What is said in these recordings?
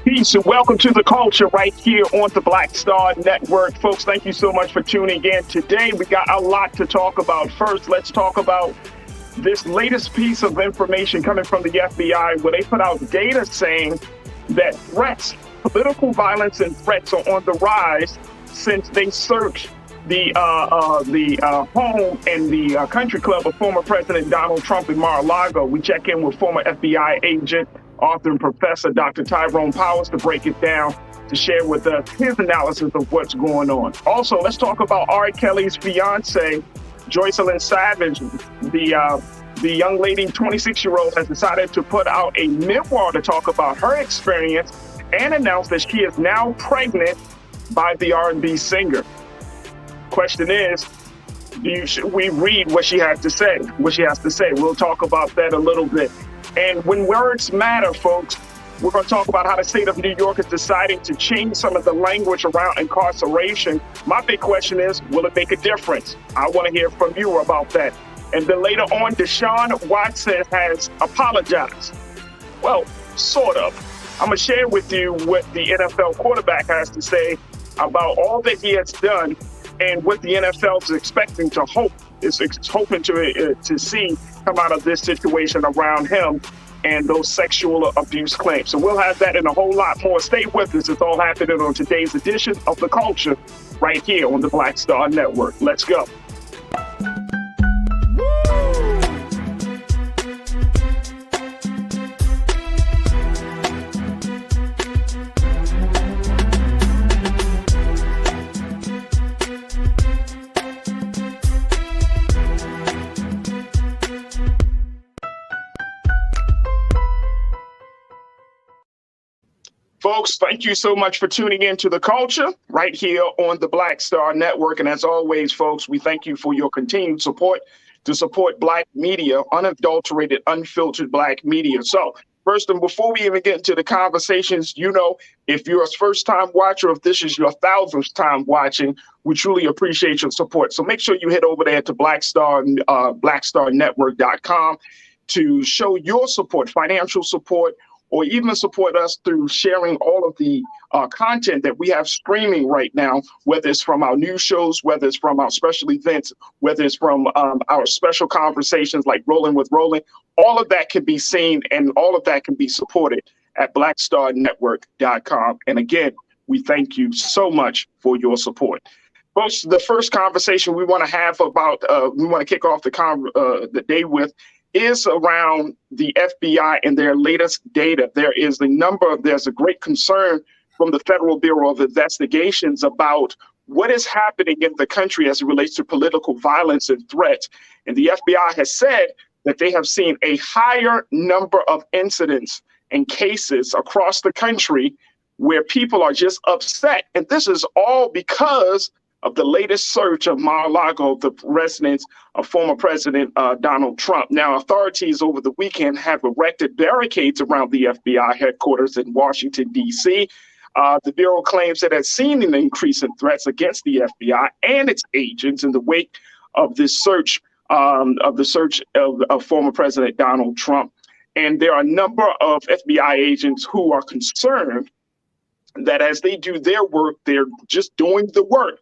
Peace and welcome to the culture right here on the Black Star Network. Folks, thank you so much for tuning in. Today, we got a lot to talk about. First, let's talk about this latest piece of information coming from the FBI where they put out data saying that political violence and threats are on the rise since they searched the home and the country club of former President Donald Trump in Mar-a-Lago. We check in with former FBI agent, author and professor Dr. Tyrone Powers to break it down, to share with us his analysis of what's going on. Also, let's talk about R. Kelly's fiance, Joycelyn Savage. The young lady, 26-year-old, has decided to put out a memoir to talk about her experience and announce that she is now pregnant by the R&B singer. Question is, should we read what she has to say? We'll talk about that a little bit. And when words matter, folks, we're going to talk about how the state of New York is deciding to change some of the language around incarceration. My big question is, will it make a difference? I want to hear from you about that. And then later on, Deshaun Watson has apologized. Well, sort of. I'm going to share with you what the NFL quarterback has to say about all that he has done and what the NFL is expecting to hoping to see come out of this situation around him and those sexual abuse claims. So we'll have that and a whole lot more. Stay with us. It's all happening on today's edition of The Culture right here on the Black Star Network. Let's go. Folks, thank you so much for tuning in to The Culture right here on the Black Star Network. And as always, folks, we thank you for your continued support to support Black media, unadulterated, unfiltered Black media. So first, and before we even get into the conversations, if you're a first-time watcher, if this is your 1,000th time watching, we truly appreciate your support. So make sure you head over there to blackstarnetwork.com to show your support, financial support, or even support us through sharing all of the content that we have streaming right now, whether it's from our news shows, whether it's from our special events, whether it's from our special conversations like Rolling with Rolling. All of that can be seen and all of that can be supported at blackstarnetwork.com. And again, we thank you so much for your support. Folks, the first conversation we want to have about, we want to kick off the day with is around the FBI and their latest data. There's a great concern from the Federal Bureau of Investigations about what is happening in the country as it relates to political violence and threats. And the FBI has said that they have seen a higher number of incidents and cases across the country where people are just upset. And this is all because of the latest search of Mar-a-Lago, the residence of former President Donald Trump. Now, authorities over the weekend have erected barricades around the FBI headquarters in Washington, D.C. The Bureau claims it has seen an increase in threats against the FBI and its agents in the wake of this search, of former President Donald Trump. And there are a number of FBI agents who are concerned that as they do their work, they're just doing the work,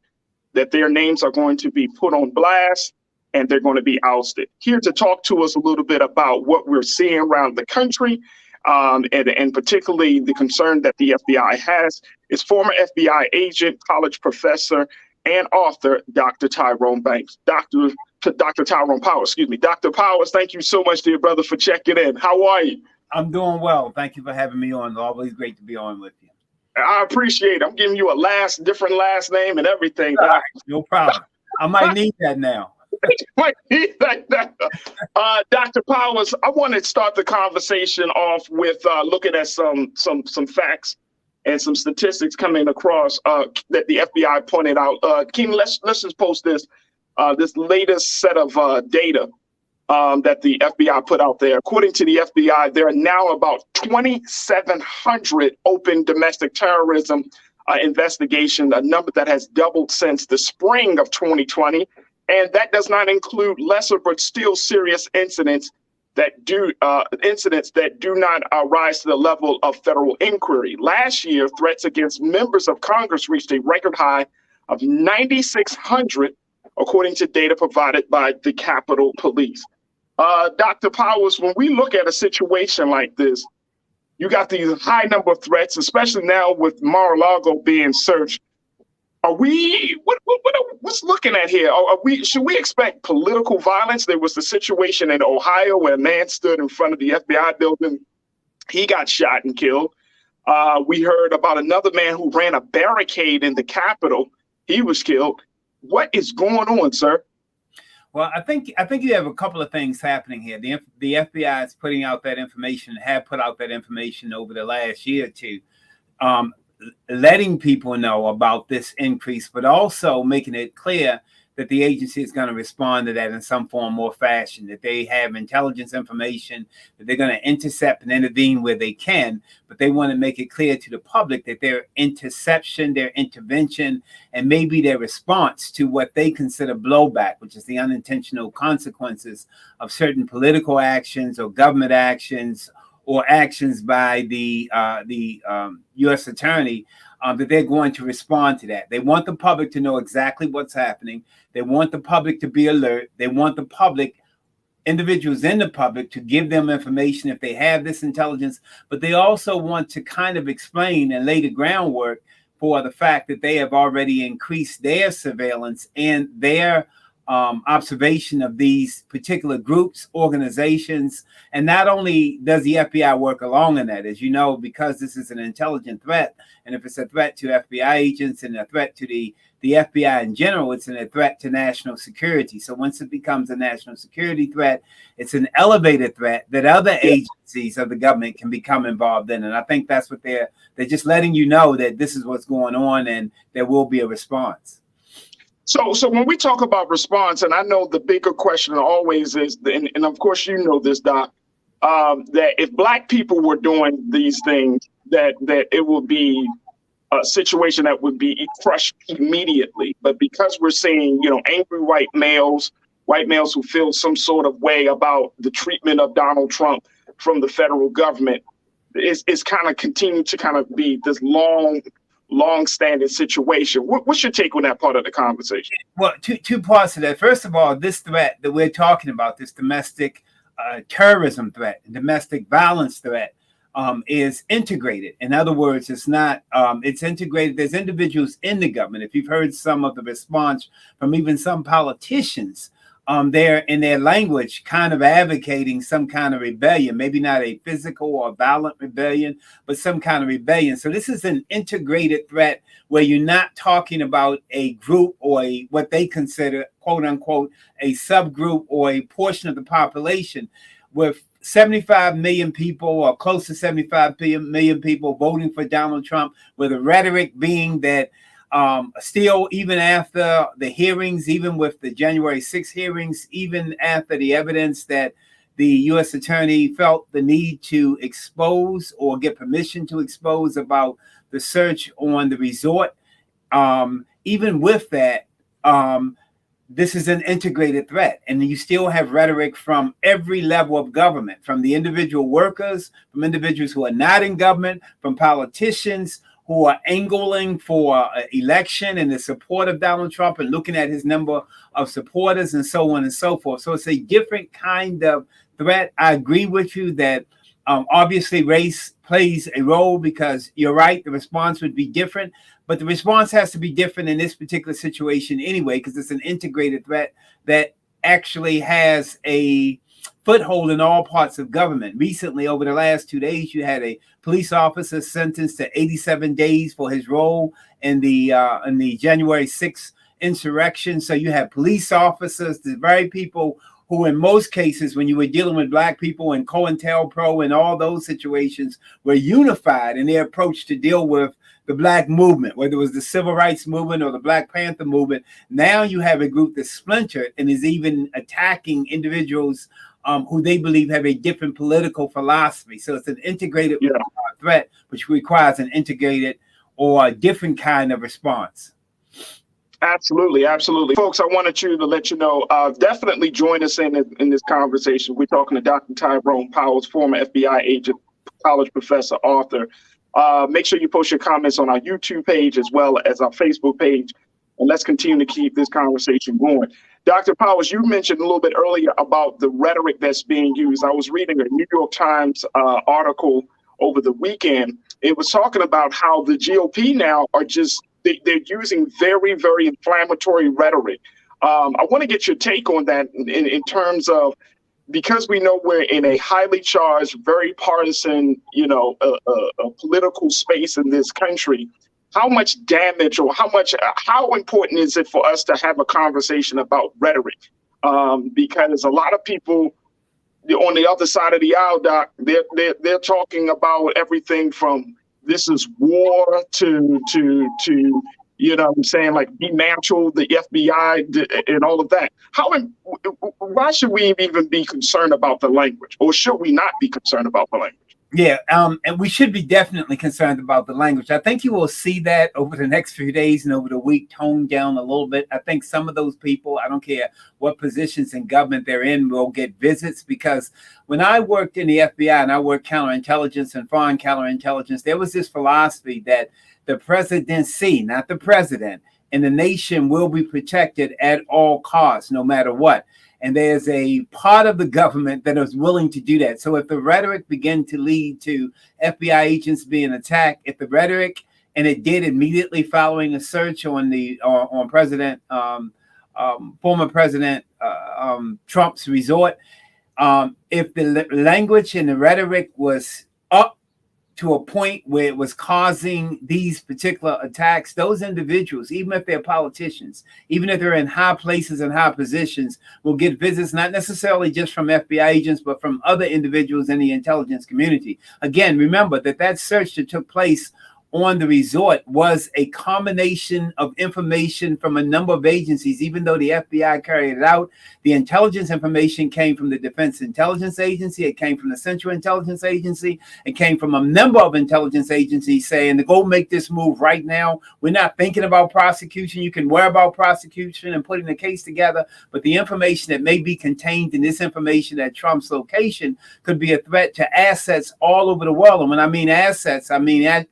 that their names are going to be put on blast and they're going to be ousted. Here to talk to us a little bit about what we're seeing around the country, and particularly the concern that the FBI has, is former FBI agent, college professor, and author, Dr. Tyrone Powers. Dr. Powers, thank you so much, dear brother, for checking in. How are you? I'm doing well. Thank you for having me on. It's always great to be on with you. I appreciate it. I'm giving you a different last name and everything. Right, no problem. I might need that now. Dr. Powers, I want to start the conversation off with looking at some facts and some statistics coming across that the FBI pointed out. Keem, let's just post this latest set of data that the FBI put out there. According to the FBI, there are now about 2,700 open domestic terrorism investigations, a number that has doubled since the spring of 2020. And that does not include lesser but still serious incidents that do incidents that do not rise to the level of federal inquiry. Last year, threats against members of Congress reached a record high of 9,600, according to data provided by the Capitol Police. Dr. Powers, when we look at a situation like this, you got these high number of threats, especially now with Mar-a-Lago being searched. What's looking at here? Should we expect political violence? There was the situation in Ohio where a man stood in front of the FBI building. He got shot and killed. We heard about another man who ran a barricade in the Capitol. He was killed. What is going on, sir? Well, I think you have a couple of things happening here. The FBI is putting out that information, have put out that information over the last year or two, letting people know about this increase, but also making it clear that the agency is going to respond to that in some form or fashion, that they have intelligence information, that they're going to intercept and intervene where they can, but they want to make it clear to the public that their interception, their intervention, and maybe their response to what they consider blowback, which is the unintentional consequences of certain political actions or government actions or actions by the U.S. attorney, that they're going to respond to that. They want the public to know exactly what's happening. They want the public to be alert. They want the public, individuals in the public, to give them information if they have this intelligence. But they also want to kind of explain and lay the groundwork for the fact that they have already increased their surveillance and their observation of these particular groups, organizations. And not only does the FBI work along in that, as you know, because this is an intelligent threat, and if it's a threat to FBI agents and a threat to the FBI in general, it's a threat to national security. So once it becomes a national security threat, it's an elevated threat that other agencies of the government can become involved in. And I think that's what they're just letting you know, that this is what's going on and there will be a response. So when we talk about response, and I know the bigger question always is, and of course you know this, Doc, that if Black people were doing these things, that it would be a situation that would be crushed immediately. But because we're seeing, angry white males who feel some sort of way about the treatment of Donald Trump from the federal government, it's kind of continued to kind of be this long-standing situation. What's your take on that part of the conversation? Well, two parts to that. First of all, this threat that we're talking about, this domestic terrorism threat, domestic violence threat, is integrated. In other words, it's not, it's integrated. There's individuals in the government. If you've heard some of the response from even some politicians, they're in their language kind of advocating some kind of rebellion, maybe not a physical or violent rebellion, but some kind of rebellion. So this is an integrated threat where you're not talking about a group or what they consider, quote unquote, a subgroup or a portion of the population, with 75 million people or close to 75 million people voting for Donald Trump, with the rhetoric being that still, even after the hearings, even with the January 6th hearings, even after the evidence that the U.S. attorney felt the need to expose or get permission to expose about the search on the resort, even with that, this is an integrated threat. And you still have rhetoric from every level of government, from the individual workers, from individuals who are not in government, from politicians who are angling for election and the support of Donald Trump and looking at his number of supporters and so on and so forth. So it's a different kind of threat. I agree with you that obviously race plays a role, because you're right, the response would be different, but the response has to be different in this particular situation anyway, because it's an integrated threat that actually has a foothold in all parts of government. Recently, over the last 2 days, you had a police officer sentenced to 87 days for his role in the January 6th insurrection. So you have police officers, the very people who in most cases, when you were dealing with Black people and COINTELPRO and all those situations, were unified in their approach to deal with the Black movement, whether it was the Civil Rights Movement or the Black Panther movement. Now you have a group that's splintered and is even attacking individuals who they believe have a different political philosophy. So it's an integrated threat, which requires an integrated or a different kind of response. Absolutely, absolutely. Folks, I wanted you to let you know, definitely join us in this conversation. We're talking to Dr. Tyrone Powers, former FBI agent, college professor, author. Make sure you post your comments on our YouTube page as well as our Facebook page, and let's continue to keep this conversation going. Dr. Powers, you mentioned a little bit earlier about the rhetoric that's being used. I was reading a New York Times article over the weekend. It was talking about how the GOP now are just they're using very, very inflammatory rhetoric. I want to get your take on that in terms of, because we know we're in a highly charged, very partisan, a political space in this country. How much damage or how important is it for us to have a conversation about rhetoric? Because a lot of people on the other side of the aisle, Doc, they're talking about everything from this is war to what I'm saying, like dismantle the FBI and all of that. Why should we even be concerned about the language, or should we not be concerned about the language? Yeah, and we should be definitely concerned about the language. I think you will see that over the next few days and over the week tone down a little bit. I think some of those people, I don't care what positions in government they're in, will get visits, because when I worked in the FBI and I worked counterintelligence and foreign counterintelligence, there was this philosophy that the presidency, not the president, and the nation will be protected at all costs, no matter what. And there's a part of the government that is willing to do that. So if the rhetoric began to lead to FBI agents being attacked, if the rhetoric, and it did immediately following a search on President, former President Trump's resort, if the language and the rhetoric was up to a point where it was causing these particular attacks, those individuals, even if they're politicians, even if they're in high places and high positions, will get visits, not necessarily just from FBI agents, but from other individuals in the intelligence community. Again, remember that search that took place on the resort was a combination of information from a number of agencies. Even though the FBI carried it out, the intelligence information came from the Defense Intelligence Agency, it came from the Central Intelligence Agency, it came from a number of intelligence agencies saying to go make this move right now. We're not thinking about prosecution. You can worry about prosecution and putting the case together, but the information that may be contained in this information at Trump's location could be a threat to assets all over the world. And when I mean assets, I mean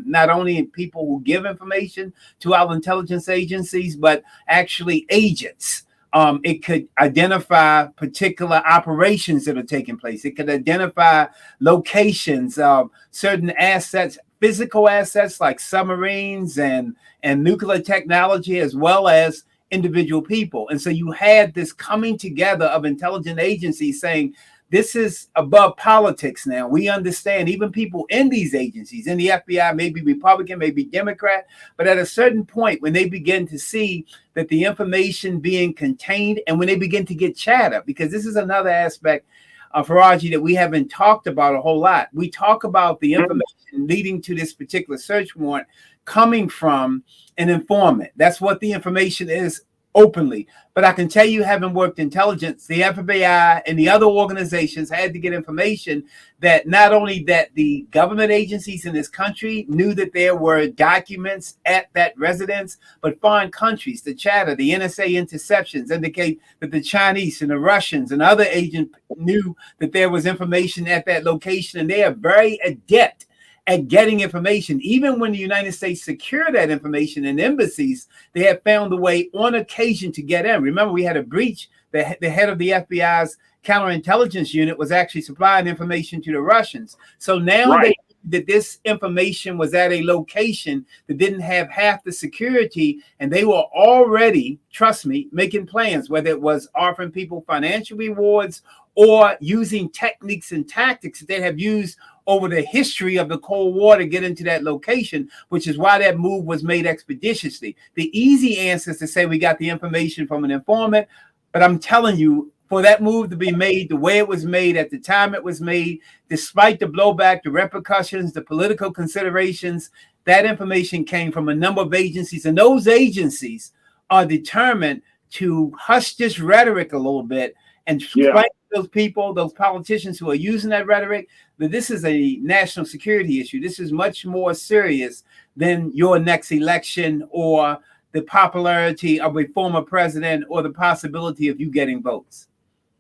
not only people who give information to our intelligence agencies, but actually agents. It could identify particular operations that are taking place. It could identify locations of certain assets, physical assets like submarines and nuclear technology, as well as individual people. And so you had this coming together of intelligence agencies saying, this is above politics now. We understand even people in these agencies, in the FBI, maybe Republican, maybe Democrat, but at a certain point when they begin to see that the information being contained and when they begin to get chatter, because this is another aspect of Farajii that we haven't talked about a whole lot. We talk about the information leading to this particular search warrant coming from an informant. That's what the information is openly. But I can tell you, having worked intelligence, the FBI and the other organizations had to get information that not only that the government agencies in this country knew that there were documents at that residence, but foreign countries, the chatter, the NSA interceptions indicate that the Chinese and the Russians and other agents knew that there was information at that location, and they are very adept at getting information. Even when the United States secured that information in embassies, they have found a way on occasion to get in. Remember, we had a breach. The head of the FBI's counterintelligence unit was actually supplying information to the Russians. So now that this information was at a location that didn't have half the security, and they were already, trust me, making plans, whether it was offering people financial rewards or using techniques and tactics that they have used over the history of the Cold War to get into that location, which is why that move was made expeditiously. The easy answer is to say we got the information from an informant, but I'm telling you, for that move to be made the way it was made at the time it was made, despite the blowback, the repercussions, the political considerations, that information came from a number of agencies, and those agencies are determined to hush this rhetoric a little bit and explain to those people, those politicians who are using that rhetoric, that this is a national security issue. This is much more serious than your next election or the popularity of a former president or the possibility of you getting votes.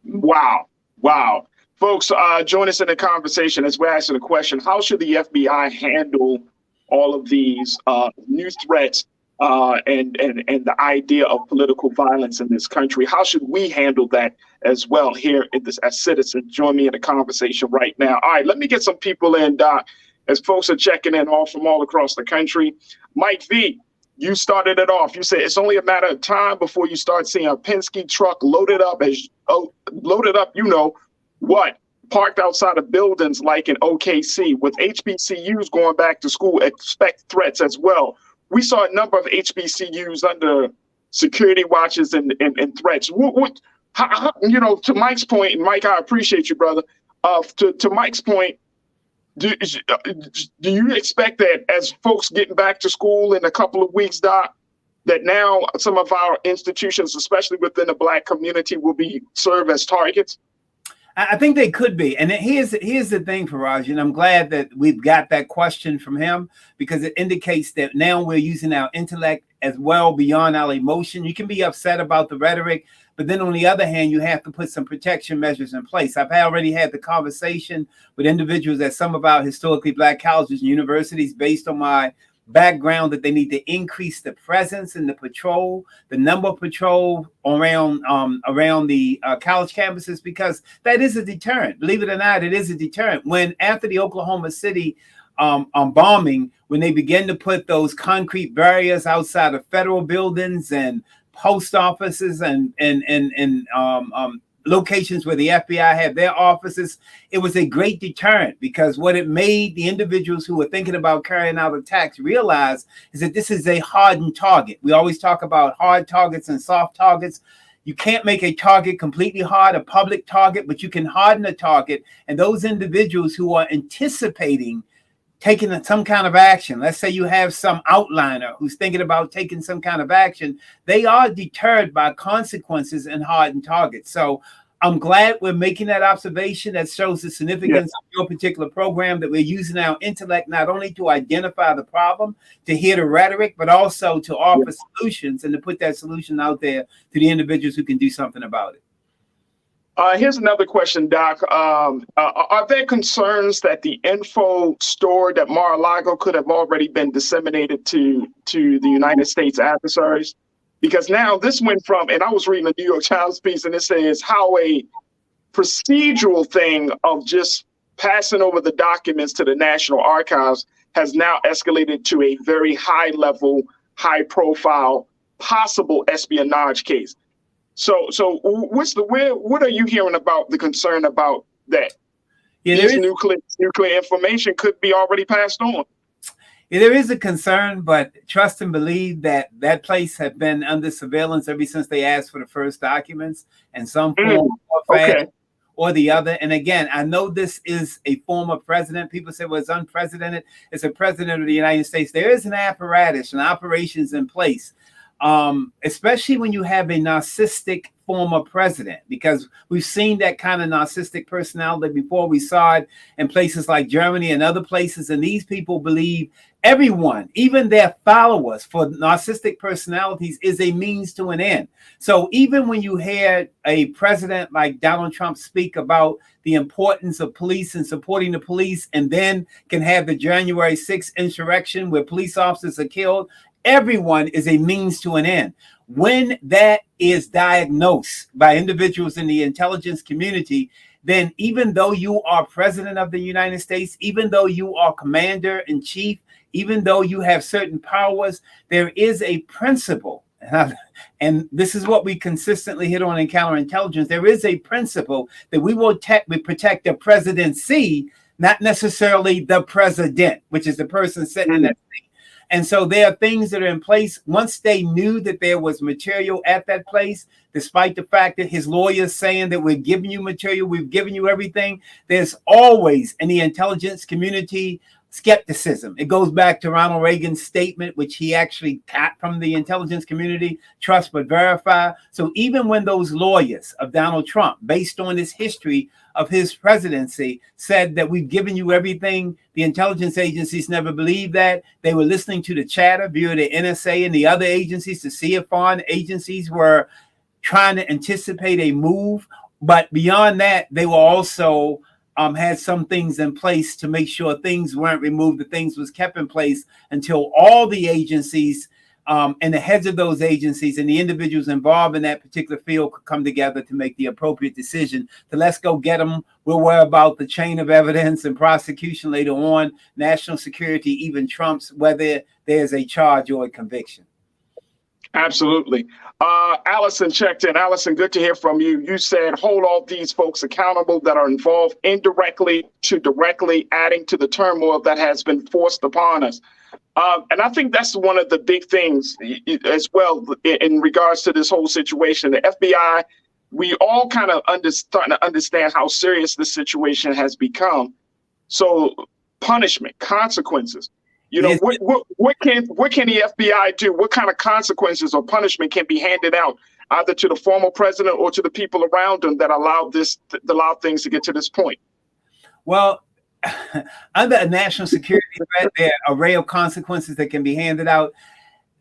Wow. Wow. Folks, join us in the conversation as we're asking the question, how should the FBI handle all of these new threats and the idea of political violence in this country? How should we handle that as well here as citizens? Join me in the conversation right now. All right, let me get some people in, Doc, as folks are checking in all from all across the country. Mike V, you started it off. You said it's only a matter of time before you start seeing a Penske truck loaded up, you know what, parked outside of buildings like in OKC. With HBCUs going back to school, expect threats as well. We saw a number of HBCUs under security watches and threats. You know, to Mike's point, and Mike, I appreciate you, brother. To Mike's point, do you expect that as folks getting back to school in a couple of weeks, Doc, that now some of our institutions, especially within the Black community, will be served as targets? I think they could be. And here's the thing, Farajii, and I'm glad that we've got that question from him, because it indicates that now we're using our intellect as well beyond our emotion. You can be upset about the rhetoric, but then on the other hand, you have to put some protection measures in place. I've already had the conversation with individuals at some of our historically Black colleges and universities based on my background that they need to increase the presence and the patrol, the number of patrol around the college campuses, because that is a deterrent. Believe it or not, it is a deterrent. When after the Oklahoma City bombing, when they began to put those concrete barriers outside of federal buildings and post offices and locations where the FBI had their offices, it was a great deterrent, because what it made the individuals who were thinking about carrying out attacks realize is that this is a hardened target. We always talk about hard targets and soft targets. You can't make a target completely hard, a public target, but you can harden a target. And those individuals who are anticipating taking some kind of action, let's say you have some outliner who's thinking about taking some kind of action, they are deterred by consequences and hardened targets. So I'm glad we're making that observation. That shows the significance of your particular program, that we're using our intellect not only to identify the problem, to hear the rhetoric, but also to offer solutions and to put that solution out there to the individuals who can do something about it. Here's another question, Doc. Are there concerns that the info stored at Mar-a-Lago could have already been disseminated to the United States adversaries? Because now this went from, and I was reading a New York Times piece, and it says how a procedural thing of just passing over the documents to the National Archives has now escalated to a very high level, high profile, possible espionage case. So what are you hearing about the concern about that? This nuclear information could be already passed on. Yeah, there is a concern, but trust and believe that that place had been under surveillance ever since they asked for the first documents, and some form or the other. And again, I know this is a former president. People say, well, it's unprecedented. It's a president of the United States. There is an apparatus and operations in place. Especially when you have a narcissistic former president, because we've seen that kind of narcissistic personality before. We saw it in places like Germany and other places, and these people believe everyone, even their followers, for narcissistic personalities is a means to an end. So even when you hear a president like Donald Trump speak about the importance of police and supporting the police, and then can have the January 6th insurrection where police officers are killed, everyone is a means to an end. When that is diagnosed by individuals in the intelligence community, then even though you are president of the United States, even though you are commander in chief, even though you have certain powers, there is a principle. And this is what we consistently hit on in counterintelligence. There is a principle that we will protect the presidency, not necessarily the president, which is the person sitting in that seat. And so there are things that are in place. Once they knew that there was material at that place, despite the fact that his lawyers saying that we're giving you material, we've given you everything, there's always in the intelligence community skepticism. It goes back to Ronald Reagan's statement, which he actually tapped from the intelligence community, trust but verify. So even when those lawyers of Donald Trump, based on this history of his presidency, said that we've given you everything, the intelligence agencies never believed that. They were listening to the chatter via the NSA and the other agencies to see if foreign agencies were trying to anticipate a move. But beyond that, they were also had some things in place to make sure things weren't removed, that things was kept in place until all the agencies and the heads of those agencies and the individuals involved in that particular field could come together to make the appropriate decision to let's go get them. We'll worry about the chain of evidence and prosecution later on, national security, even trumps whether there's a charge or a conviction. Absolutely. Allison checked in. Allison, good to hear from you. You said hold all these folks accountable that are involved indirectly to directly, adding to the turmoil that has been forced upon us. And I think that's one of the big things as well in regards to this whole situation. The FBI, we all kind of starting to understand how serious this situation has become. So punishment, consequences. You know, what can the FBI do? What kind of consequences or punishment can be handed out either to the former president or to the people around him that allowed things to get to this point? Well, under a national security threat, there are an array of consequences that can be handed out.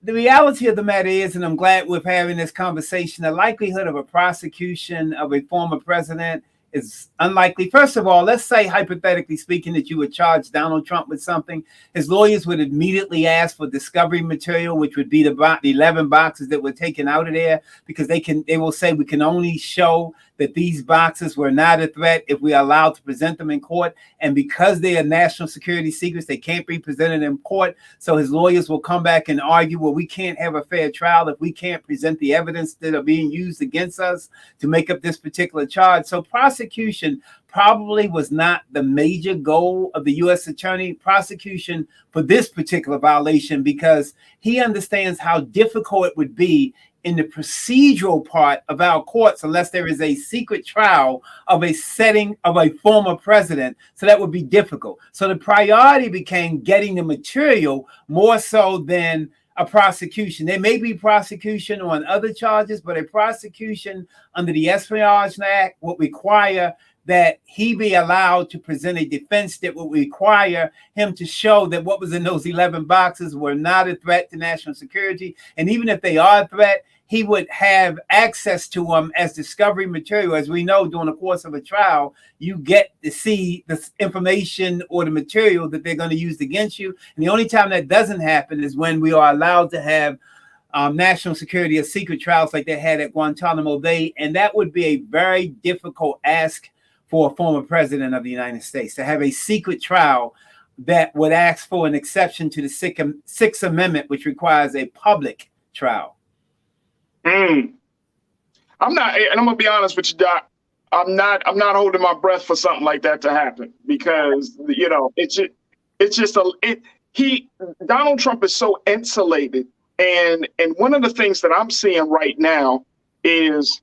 The reality of the matter is, and I'm glad we're having this conversation, the likelihood of a prosecution of a former president is unlikely. First of all, let's say, hypothetically speaking, that you would charge Donald Trump with something. His lawyers would immediately ask for discovery material, which would be the 11 boxes that were taken out of there, because they will say we can only show that these boxes were not a threat if we are allowed to present them in court. And because they are national security secrets, they can't be presented in court. So his lawyers will come back and argue, well, we can't have a fair trial if we can't present the evidence that are being used against us to make up this particular charge. So prosecution probably was not the major goal of the U.S. attorney, prosecution for this particular violation, because he understands how difficult it would be in the procedural part of our courts unless there is a secret trial of a setting of a former president. So that would be difficult. So the priority became getting the material more so than a prosecution. There may be prosecution on other charges, but a prosecution under the Espionage Act would require that he be allowed to present a defense that would require him to show that what was in those 11 boxes were not a threat to national security. And even if they are a threat, he would have access to them as discovery material. As we know, during the course of a trial, you get to see the information or the material that they're going to use against you. And the only time that doesn't happen is when we are allowed to have national security or secret trials like they had at Guantanamo Bay. And that would be a very difficult ask for a former president of the United States, to have a secret trial that would ask for an exception to the Sixth Amendment, which requires a public trial. I'm not, and I'm gonna be honest with you, Doc. I'm not holding my breath for something like that to happen, because Donald Trump is so insulated, and one of the things that I'm seeing right now is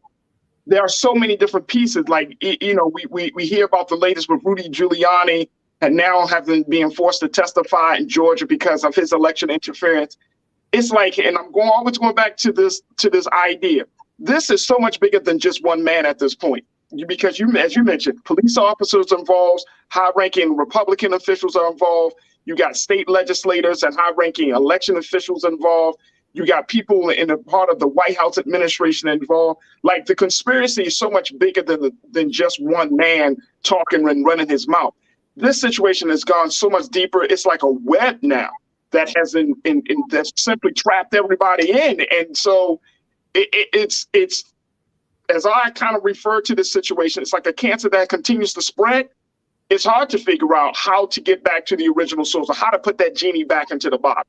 there are so many different pieces. Like, we hear about the latest with Rudy Giuliani and now being forced to testify in Georgia because of his election interference. It's like, and I'm always going back to this idea. This is so much bigger than just one man at this point, because as you mentioned, police officers involved, high-ranking Republican officials are involved. You got state legislators and high-ranking election officials involved. You got people in a part of the White House administration involved. Like, the conspiracy is so much bigger than just one man talking and running his mouth. This situation has gone so much deeper. It's like a web now that has that's simply trapped everybody in. And so it's as I kind of refer to this situation, it's like a cancer that continues to spread. It's hard to figure out how to get back to the original source, or how to put that genie back into the bottle.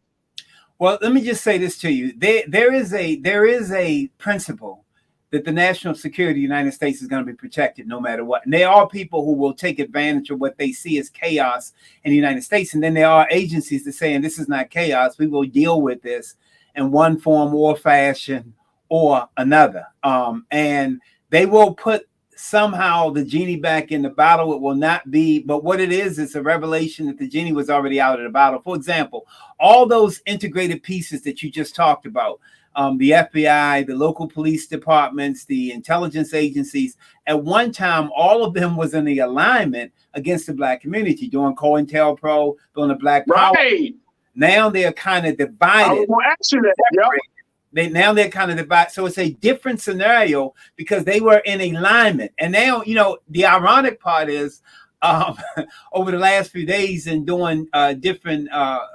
Well, let me just say this to you. There is a principle that the national security of the United States is going to be protected no matter what. And there are people who will take advantage of what they see as chaos in the United States. And then there are agencies that say, and this is not chaos, we will deal with this in one form or fashion or another. And they will put somehow the genie back in the bottle. It will not be, but what it is a revelation that the genie was already out of the bottle. For example, all those integrated pieces that you just talked about, the FBI, the local police departments, the intelligence agencies, at one time, all of them was in the alignment against the Black community, doing COINTELPRO, doing the Black Power. Right. Now they're kind of divided. I was going to ask you that. Yep. Now they're kind of divided. So it's a different scenario because they were in alignment. And now, you know, the ironic part is over the last few days and doing different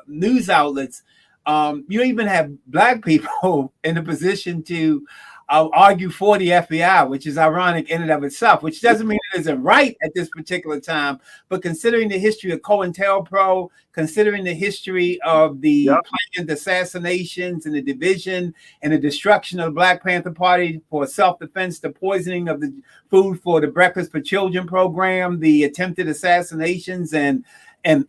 news outlets, you even have Black people in a position to argue for the FBI, which is ironic in and of itself, which doesn't mean it isn't right at this particular time. But considering the history of COINTELPRO, considering the history of the planned assassinations and the division and the destruction of the Black Panther Party for self-defense, the poisoning of the food for the Breakfast for Children program, the attempted assassinations and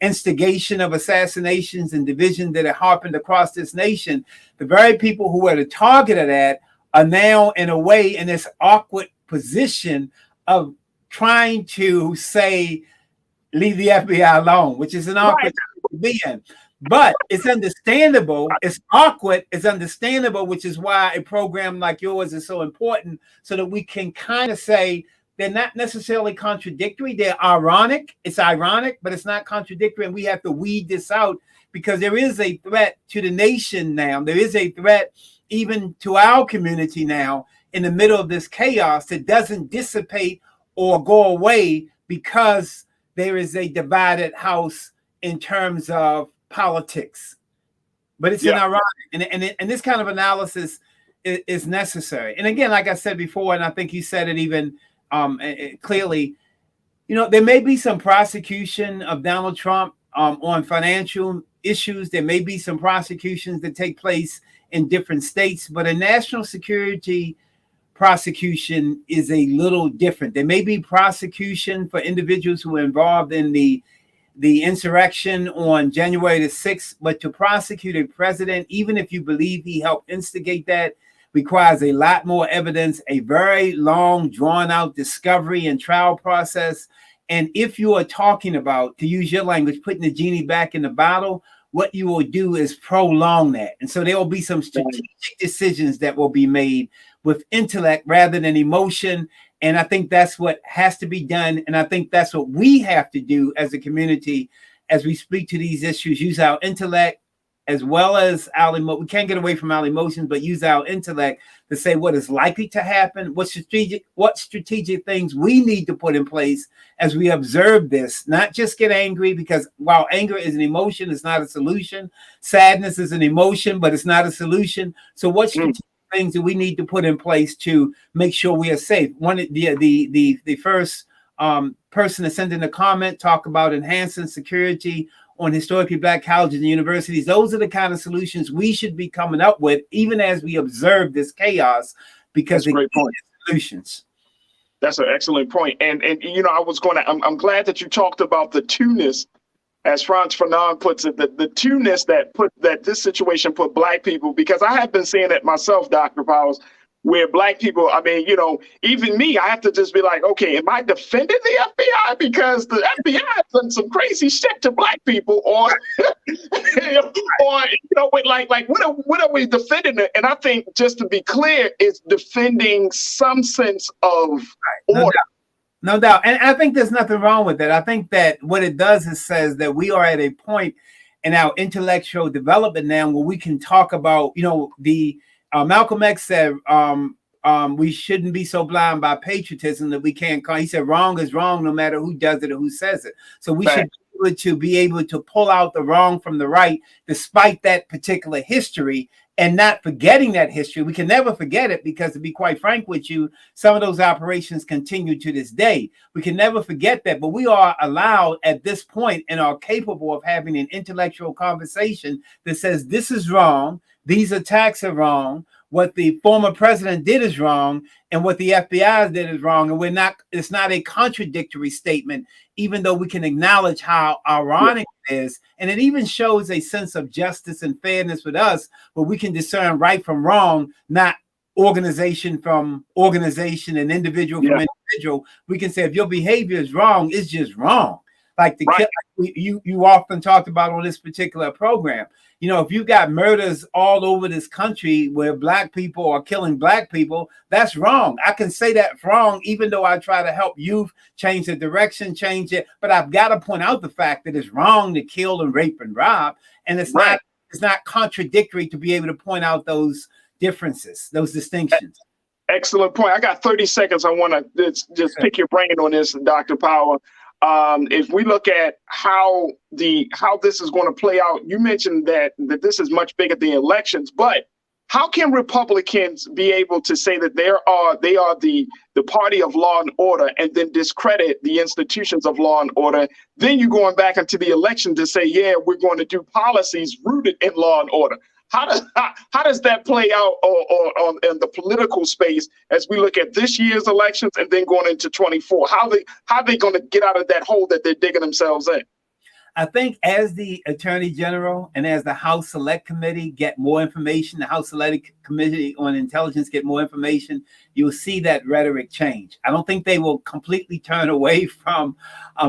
instigation of assassinations and division that have happened across this nation, the very people who are the target of that are now in a way in this awkward position of trying to say, leave the FBI alone, which is an awkward to be in. But it's understandable. It's awkward. It's understandable, which is why a program like yours is so important, so that we can kind of say they're not necessarily contradictory. They're ironic. It's ironic, but it's not contradictory. And we have to weed this out because there is a threat to the nation now. There is a threat even to our community now in the middle of this chaos that doesn't dissipate or go away because there is a divided house in terms of politics. But it's an ironic, and this kind of analysis is necessary. And again, like I said before, and I think you said it even clearly, you know, there may be some prosecution of Donald Trump on financial issues. There may be some prosecutions that take place in different states, but a national security prosecution is a little different. There may be prosecution for individuals who were involved in the insurrection on January the 6th, but to prosecute a president, even if you believe he helped instigate that, requires a lot more evidence, a very long, drawn-out discovery and trial process. And if you are talking about, to use your language, putting the genie back in the bottle, what you will do is prolong that. And so there will be some strategic decisions that will be made with intellect rather than emotion. And I think that's what has to be done. And I think that's what we have to do as a community as we speak to these issues, use our intellect as well as our emotions. We can't get away from our emotions, but use our intellect to say what is likely to happen, what strategic things we need to put in place as we observe this, not just get angry, because while anger is an emotion, it's not a solution. Sadness is an emotion, but it's not a solution. So what strategic things do we need to put in place to make sure we are safe? One, the first person to send in a comment, talk about enhancing security on historically Black colleges and universities. Those are the kind of solutions we should be coming up with, even as we observe this chaos, because that's a great point. Solutions. That's an excellent point. And you know, I'm glad that you talked about the two-ness, as Frantz Fanon puts it, the two-ness that this situation put Black people, because I have been seeing it myself, Dr. Powers, where Black people, I mean, you know, even me, I have to just be like, okay, am I defending the FBI? Because the FBI has done some crazy shit to Black people, or, or you know, like what are we defending? And I think, just to be clear, it's defending some sense of order. No doubt. And I think there's nothing wrong with that. I think that what it does is says that we are at a point in our intellectual development now where we can talk about, you know, Malcolm X said we shouldn't be so blind by patriotism that we can't call. He said wrong is wrong no matter who does it or who says it. So we should be able to pull out the wrong from the right, despite that particular history, and not forgetting that history. We can never forget it, because, to be quite frank with you, some of those operations continue to this day. We can never forget that, but we are allowed at this point and are capable of having an intellectual conversation that says this is wrong, these attacks are wrong, what the former president did is wrong, and what the FBI did is wrong. And it's not a contradictory statement, even though we can acknowledge how ironic it is. And it even shows a sense of justice and fairness with us, where we can discern right from wrong, not organization from organization and individual from individual. We can say if your behavior is wrong, it's just wrong. Like you often talked about on this particular program. You know, if you got murders all over this country where black people are killing black people, that's wrong. I can say that's wrong, even though I try to help youth change the direction, change it. But I've got to point out the fact that it's wrong to kill and rape and rob. And it's not contradictory to be able to point out those differences, those distinctions. Excellent point. I got 30 seconds. I want to just pick your brain on this, Dr. Power. If we look at how this is going to play out, you mentioned that this is much bigger than elections, but how can Republicans be able to say that they are the party of law and order and then discredit the institutions of law and order? Then you're going back into the election to say, yeah, we're going to do policies rooted in law and order. How does that play out on in the political space as we look at this year's elections and then going into 24? How are they going to get out of that hole that they're digging themselves in? I think as the Attorney General and as the House Select Committee get more information, the House Select Committee on Intelligence get more information, you'll see that rhetoric change. I don't think they will completely turn away from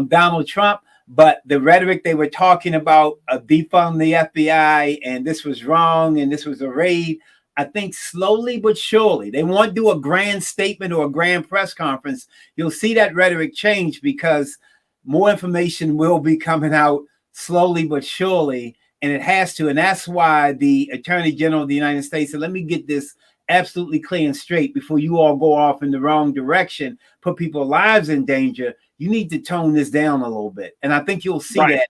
Donald Trump, but the rhetoric they were talking about, defund the FBI, and this was wrong, and this was a raid, I think slowly but surely, they won't do a grand statement or a grand press conference. You'll see that rhetoric change because more information will be coming out slowly but surely, and it has to. And that's why the Attorney General of the United States said, let me get this absolutely clear and straight before you all go off in the wrong direction, put people's lives in danger. You need to tone this down a little bit. And I think you'll see that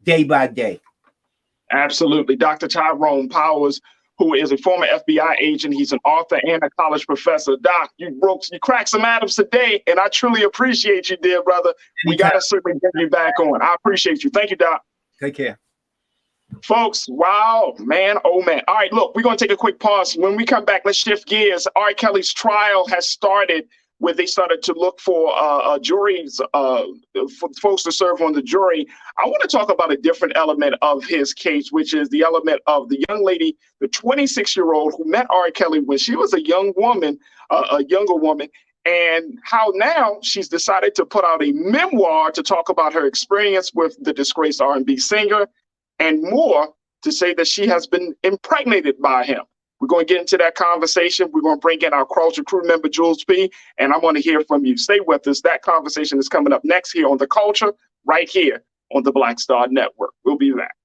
day by day. Absolutely. Dr. Tyrone Powers, who is a former FBI agent. He's an author and a college professor. Doc, you cracked some atoms today, and I truly appreciate you, dear brother. We got to certainly get you back on. I appreciate you. Thank you, Doc. Take care. Folks, wow, man, oh man. All right, look, we're going to take a quick pause. When we come back, let's shift gears. R. Kelly's trial has started, where they started to look for juries, for folks to serve on the jury. I want to talk about a different element of his case, which is the element of the young lady, the 26-year-old who met R. Kelly when she was a young woman, a younger woman, and how now she's decided to put out a memoir to talk about her experience with the disgraced R&B singer, and more, to say that she has been impregnated by him. We're going to get into that conversation. We're going to bring in our Culture crew member, Jules P., and I want to hear from you. Stay with us. That conversation is coming up next here on The Culture, right here on the Black Star Network. We'll be back.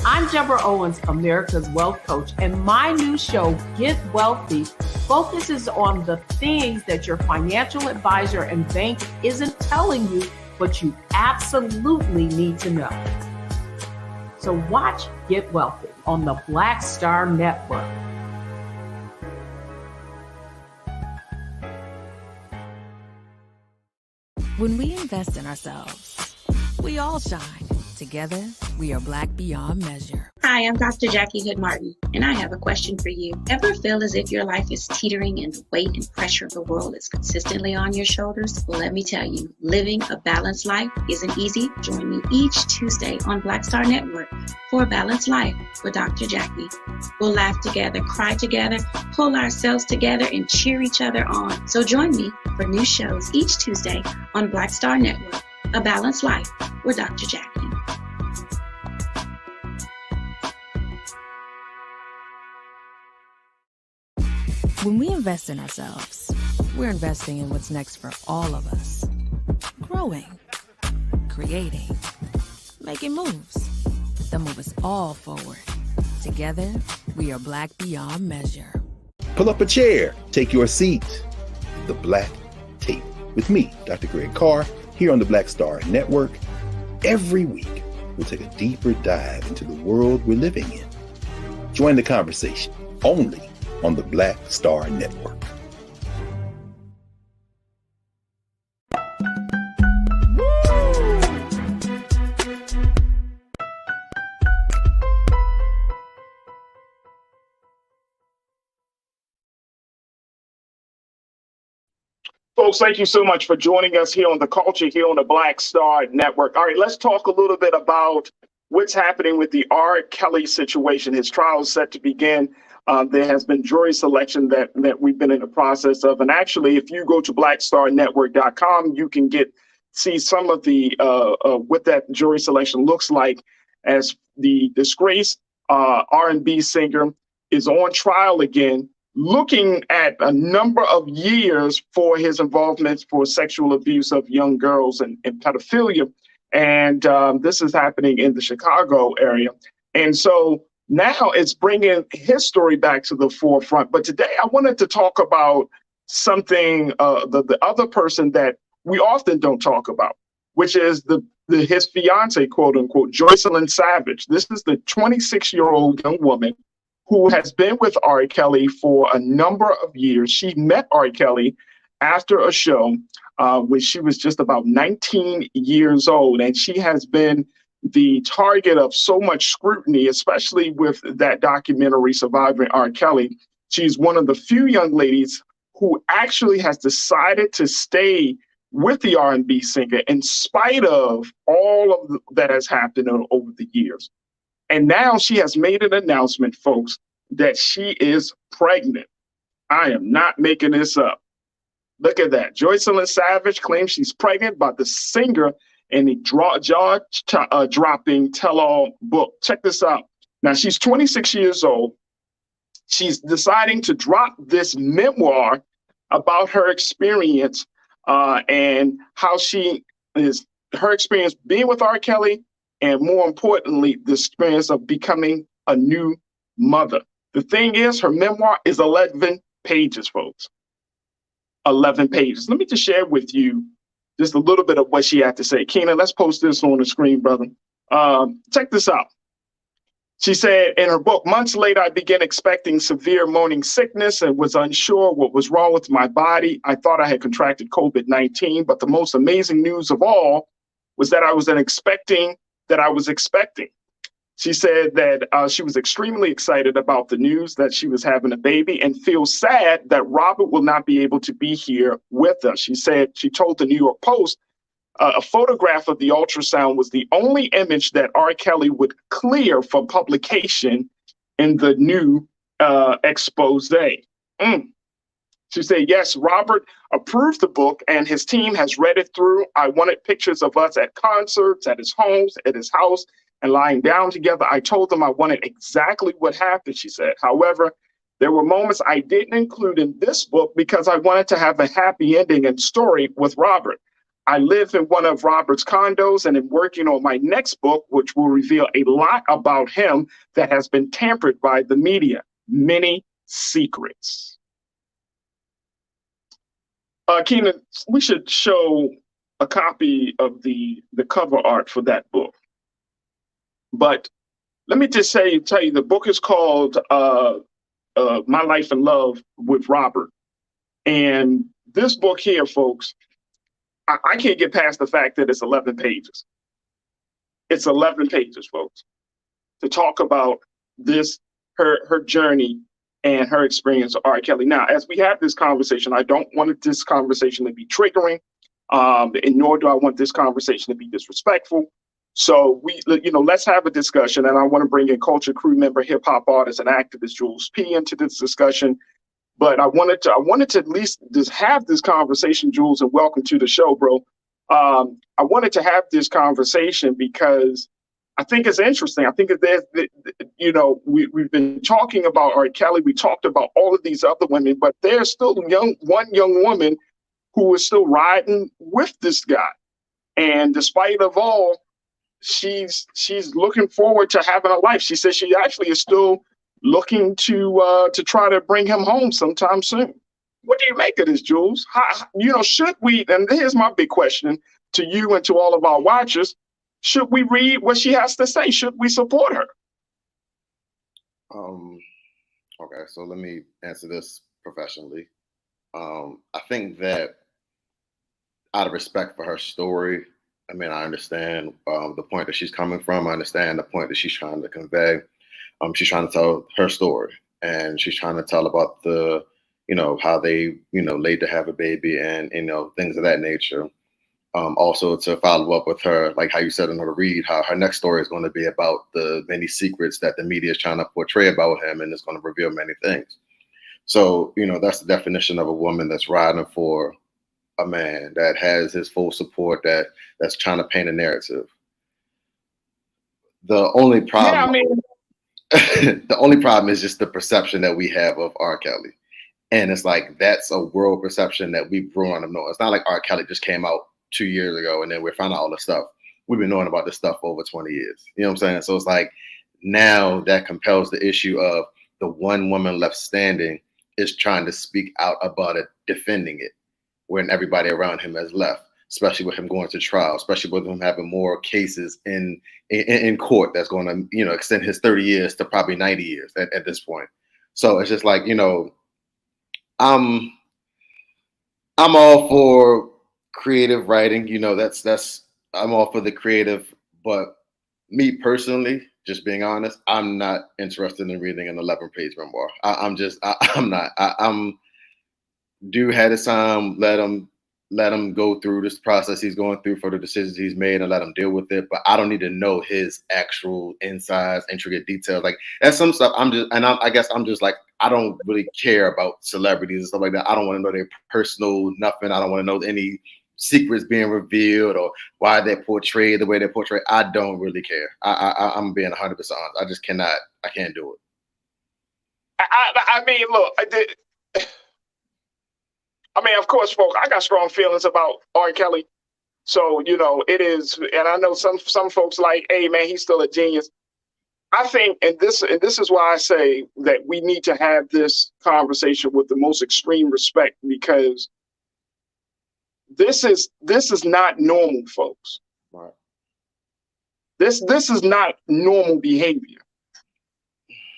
I'm Deborah Owens, America's Wealth Coach, and my new show, Get Wealthy, focuses on the things that your financial advisor and bank isn't telling you, but you absolutely need to know. So watch Get Wealthy on the Black Star Network. When we invest in ourselves, we all shine. Together, we are Black beyond measure. Hi, I'm Dr. Jackie Hood Martin, and I have a question for you. Ever feel as if your life is teetering and the weight and pressure of the world is consistently on your shoulders? Well, let me tell you, living a balanced life isn't easy. Join me each Tuesday on Black Star Network for A Balanced Life with Dr. Jackie. We'll laugh together, cry together, pull ourselves together, and cheer each other on. So join me for new shows each Tuesday on Black Star Network, A Balanced Life with Dr. Jackie. When we invest in ourselves, we're investing in what's next for all of us. Growing, creating, making moves that move us all forward. Together, we are Black beyond measure. Pull up a chair, take your seat. The Black Tape with me, Dr. Greg Carr, here on the Black Star Network. Every week, we'll take a deeper dive into the world we're living in. Join the conversation only on the Black Star Network. Folks, thank you so much for joining us here on The Culture, here on the Black Star Network. All right, let's talk a little bit about what's happening with the R. Kelly situation. His trial is set to begin. There has been jury selection that we've been in the process of. And actually, if you go to blackstarnetwork.com, you can see some of the what that jury selection looks like, as the disgraced R&B singer is on trial again, looking at a number of years for his involvement for sexual abuse of young girls and pedophilia. And this is happening in the Chicago area. And so now it's bringing his story back to the forefront. But today I wanted to talk about something, the other person that we often don't talk about, which is his fiance, quote unquote, Joycelyn Savage. This is the 26-year-old young woman who has been with R. Kelly for a number of years. She met R. Kelly after a show when she was just about 19 years old. And she has been the target of so much scrutiny, especially with that documentary, Surviving R. Kelly. She's one of the few young ladies who actually has decided to stay with the R&B singer in spite of all of that has happened over the years. And now she has made an announcement, folks, that she is pregnant. I am not making this up. Look at that. Joycelyn Savage claims she's pregnant by the singer in a jaw-dropping tell-all book. Check this out. Now, she's 26 years old. She's deciding to drop this memoir about her experience and how her experience being with R. Kelly, and more importantly, the experience of becoming a new mother. The thing is, her memoir is 11 pages, folks. 11 pages. Let me just share with you just a little bit of what she had to say. Keenan, let's post this on the screen, brother. Check this out. She said in her book, months later, I began expecting severe morning sickness and was unsure what was wrong with my body. I thought I had contracted COVID-19, but the most amazing news of all was that I was expecting. She said that she was extremely excited about the news that she was having a baby and feels sad that Robert will not be able to be here with us. She said she told the New York Post a photograph of the ultrasound was the only image that R. Kelly would clear for publication in the new expose. She said, yes, Robert approved the book and his team has read it through. I wanted pictures of us at concerts, at his homes, at his house, and lying down together. I told them I wanted exactly what happened, she said. However, there were moments I didn't include in this book because I wanted to have a happy ending and story with Robert. I live in one of Robert's condos and am working on my next book, which will reveal a lot about him that has been tampered by the media. Many secrets. Keenan, we should show a copy of the cover art for that book. But let me just tell you, the book is called My Life in Love with Robert. And this book here, folks, I can't get past the fact that it's 11 pages. It's 11 pages, folks, to talk about her journey and her experience with R. Kelly. Now, as we have this conversation, I don't want this conversation to be triggering, and nor do I want this conversation to be disrespectful. So let's have a discussion, and I want to bring in Culture Crew member, hip hop artist, and activist Jules P into this discussion. But I wanted to at least just have this conversation, Jules, and welcome to the show, bro. I wanted to have this conversation because I think it's interesting. I think we've been talking about R. Kelly. We talked about all of these other women, but there's still one young woman who is still riding with this guy. And despite of all, she's looking forward to having a life. She says she actually is still looking to try to bring him home sometime soon. What do you make of this, Jules? Should we, and here's my big question to you and to all of our watchers, should we read what she has to say? Should we support her? Okay, so let me answer this professionally. I think that out of respect for her story, I mean, I understand the point that she's coming from. I understand the point that she's trying to convey. She's trying to tell her story, and she's trying to tell about the how they, laid to have a baby and, things of that nature. Also to follow up with her, like how you said in her read, how her next story is going to be about the many secrets that the media is trying to portray about him, and it's going to reveal many things. So, that's the definition of a woman that's riding for a man that has his full support, that's trying to paint a narrative. The only problem, the only problem is just the perception that we have of R. Kelly. And it's like, that's a world perception that we've grown to know. It's not like R. Kelly just came out 2 years ago and then we found out all this stuff. We've been knowing about this stuff for over 20 years. You know what I'm saying? So it's like, now that compels the issue of the one woman left standing is trying to speak out about it, defending it, when everybody around him has left, especially with him going to trial, especially with him having more cases in court that's going to, extend his 30 years to probably 90 years at this point. So it's just like, I'm all for creative writing, I'm all for the creative, but me personally, just being honest, I'm not interested in reading an 11-page memoir. I'm not. Dude had his time, let him go through this process he's going through for the decisions he's made and let him deal with it. But I don't need to know his actual insides, intricate details. Like, that's some stuff I guess I'm just like, I don't really care about celebrities and stuff like that. I don't want to know their personal nothing. I don't want to know any secrets being revealed or why they're portrayed the way they're portrayed. I don't really care. I'm being 100% honest. I just cannot. I can't do it. I mean, look. Of course, folks, I got strong feelings about R. Kelly. So, it is, and I know some folks like, hey, man, he's still a genius. I think, and this is why I say that we need to have this conversation with the most extreme respect, because this is not normal, folks. Right. This is not normal behavior.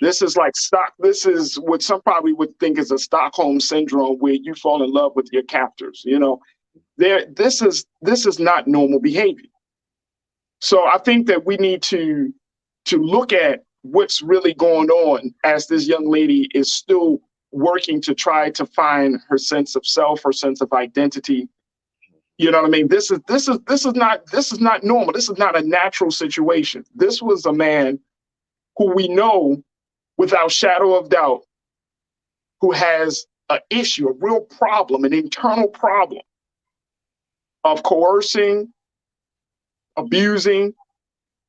This is like this is what some probably would think is a Stockholm syndrome, where you fall in love with your captors. This is not normal behavior. So I think that we need to look at what's really going on as this young lady is still working to try to find her sense of self, her sense of identity. You know what I mean? This is not normal. This is not a natural situation. This was a man who we know, without shadow of doubt, who has an issue, a real problem, an internal problem of coercing, abusing,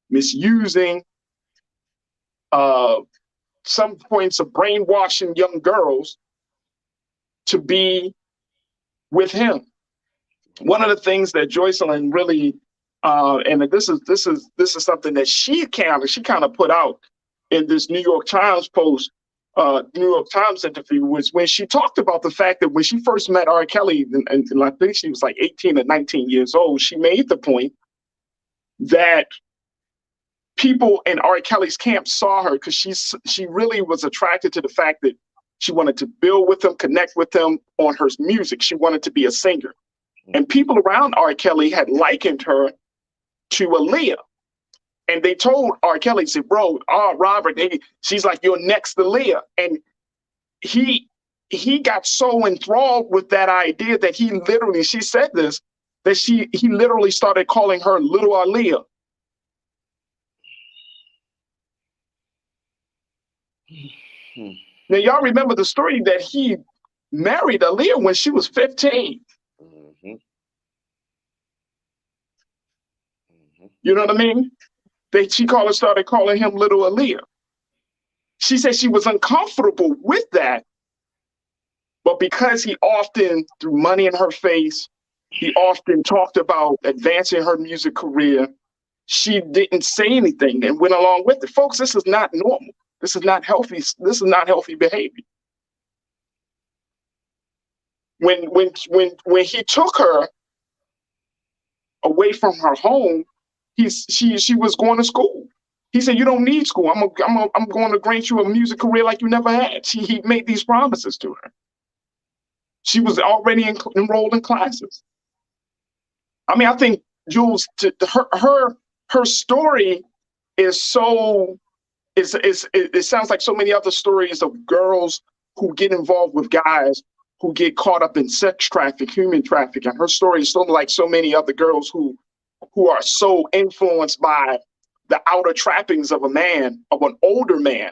misusing, some points of brainwashing young girls to be with him. One of the things that Joycelyn really, and this is something that she kind of put out in this New York Times post, New York Times interview, was when she talked about the fact that when she first met R. Kelly, and I think she was like 18 or 19 years old, she made the point that people in R. Kelly's camp saw her because she really was attracted to the fact that she wanted to build with him, connect with him on her music. She wanted to be a singer. And people around R. Kelly had likened her to Aaliyah. And they told R. Kelly, said, bro, Robert, she's like, you're next to Leah. And he got so enthralled with that idea that he literally, she said this, that he literally started calling her Little Aaliyah. Now, y'all remember the story that he married Aaliyah when she was 15. You know what I mean? She started calling him Little Aaliyah. She said she was uncomfortable with that, but because he often threw money in her face, he often talked about advancing her music career, she didn't say anything and went along with it. Folks, this is not normal. This is not healthy. This is not healthy behavior. When he took her away from her home, she was going to school. He said, "You don't need school. I'm going to grant you a music career like you never had." He made these promises to her. She was already enrolled in classes. I mean, I think Jules, her story is so. It sounds like so many other stories of girls who get involved with guys who get caught up in sex traffic, human traffic. And her story is sort of like so many other girls who are so influenced by the outer trappings of a man, of an older man,